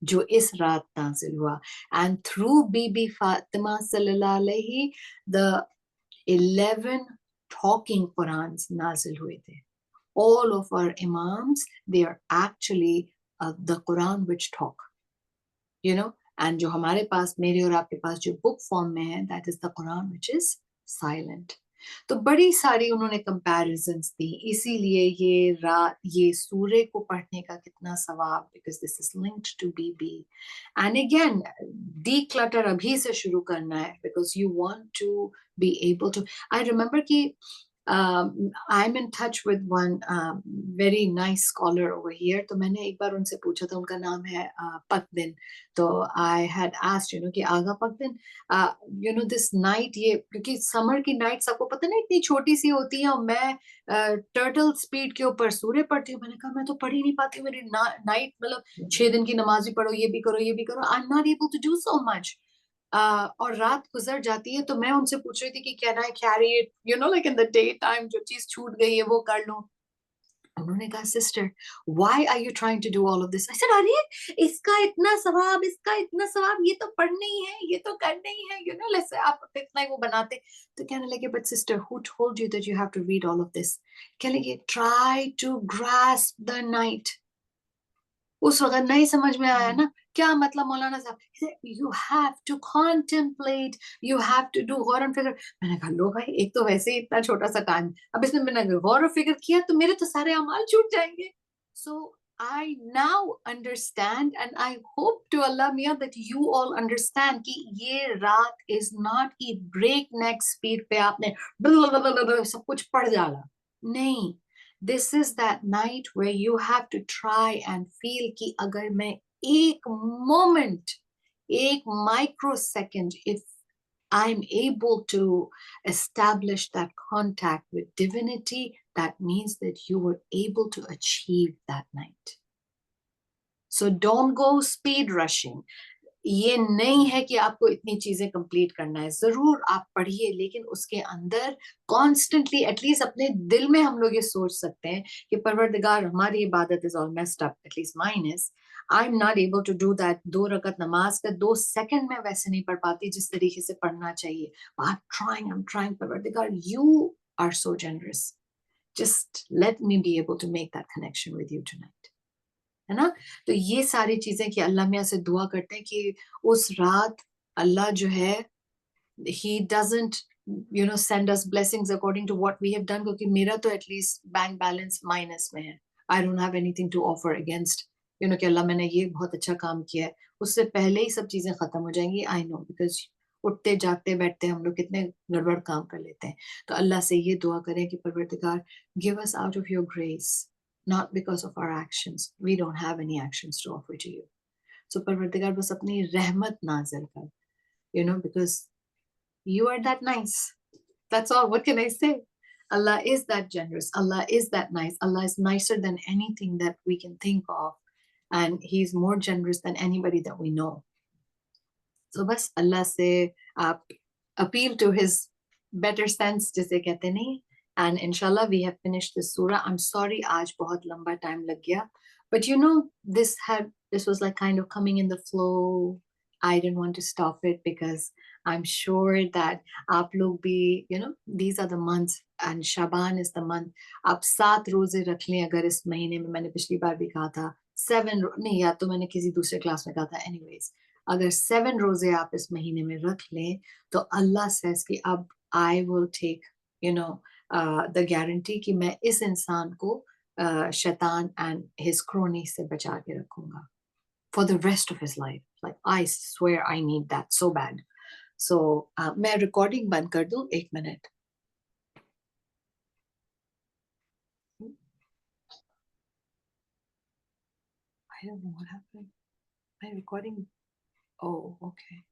जो इस रात नाजिल हुआ. एंड थ्रू बीबी फातिमा सल्लल्लाहु अलैहि द 11 टॉकिंग कुरान्स नाजिल हुए थे. all of our imams, they are actually the Quran which talk, you know, and जो हमारे पास, मेरे और आपके पास जो book form में है, that is the Quran which is silent. तो बड़ी सारी उन्होंने comparisons दी, इसीलिए ये सूर्य को पढ़ने का कितना सवाब, because this is linked to BB. And again, declutter अभी से शुरू करना है, because you want to be able to. I remember कि I'm in touch with one very nice scholar over here. तो मैंने एक बार उनसे पूछा था, उनका नाम है पकदिन. तो I had asked, you know, कि आगा पकदिन, you know, this night, ये क्योंकि समर की नाइट्स आपको पता ना इतनी छोटी सी होती है, और मैं टर्टल स्पीड के ऊपर सूर्य पढ़ती हूँ. मैंने कहा मैं तो पढ़ ही नहीं पाती, मेरी नाइट मतलब 6 दिन की नमाज भी पढ़ो, ये भी करो, ये भी करो. I am not able to do so much. और रात गुजर जाती है, तो मैं उनसे पूछ रही थी कि can I carry it, you know, like in the day time, जो चीज छूट गई है वो कर लूं. उन्होंने कहा sister, why are you trying to do all of this. I said अरे इसका इतना सवाब, इसका इतना सवाब, ये तो पढ़ना ही है, ये तो करना ही है, यू नो, लेट्स आप इतना ही वो बनाते. तो कहने लगे but sister who told you that you have to read all of this. कहने लगे try to grasp the night. उस वक्त नहीं समझ में आया ना, क्या मतलब मौलाना साहब. You have to contemplate, you have to do गौर फिक्र. मैंने कहा लो भाई, एक तो वैसे ही इतना छोटा सा काम, अब इसमें मैंने गौर फिक्र किया तो मेरे तो सारे अमाल छूट जाएंगे. सो I now understand, and I hope to Allah Mia that you all understand कि ये रात is not कि breakneck speed पे आपने सब कुछ पढ़ डाला. नहीं, this is that night where you have to try and feel कि अगर मैं एक moment, एक microsecond, if I'm able to establish that contact with divinity, that means that you were able to achieve that night. So don't go speed rushing. ये नहीं है कि आपको इतनी चीजें कंप्लीट करना है, जरूर आप पढ़िए, लेकिन उसके अंदर कॉन्स्टेंटली एटलीस्ट अपने दिल में हम लोग ये सोच सकते हैं कि परवरदिगार हमारी इबादत is all messed up, at least mine is. I am not able to do that. 2 रकत नमाज का 2 सेकंड में वैसे नहीं पढ़ पाती जिस तरीके से पढ़ना चाहिए. आई एम ट्राइंग परवरदिगार, you are so generous, just let me be able to make that connection with you tonight. है ना. तो ये सारी चीजें कि अल्लाह मियाँ से दुआ करते हैं कि उस रात अल्लाह जो है, he doesn't, you know, send us blessings according to what we have done, क्योंकि मेरा तो एटलीस्ट बैंक बैलेंस माइनस में है. I don't have anything to offer against, you know, कि अल्लाह मैंने ये बहुत अच्छा काम किया है, उससे पहले ही सब चीजें खत्म हो जाएंगी. I know, because उठते जागते बैठते हम लोग कितने गड़बड़ काम कर लेते हैं. तो अल्लाह से ये दुआ करें कि परवरदिगार, give us out of your grace, not because of our actions. We don't have any actions to offer to you. So परवरदिगार बस अपनी रहमत नाज़िल कर, you know, because you are that nice. That's all. What can I say? Allah is that generous. Allah is that nice. Allah is nicer than anything that we can think of. And He's more generous than anybody that we know. So बस Allah से आप appeal to His better sense, जिसे कहते नहीं. And inshallah we have finished this surah. I'm sorry आज बहुत लंबा time लग गया. But you know, this was like kind of coming in the flow. I didn't want to stop it because I'm sure that आप लोग भी, you know, these are the months and Shaban is the month. आप 7 रोजे रख लें अगर इस महीने में, मैंने पिछली बार भी कहा था 7, नहीं, या तो मैंने किसी दूसरे क्लास में कहा था. anyways, अगर 7 रोजे आप इस महीने में रख लें तो अल्लाह says कि अब I will take, you know, the guarantee कि मैं इस इंसान को शैतान and his cronies से बचा के रखूंगा for the rest of his life. Like I swear I need that so bad. So मैं recording बंद कर दूं 1 minute. I don't know what happened. My recording. Oh, okay.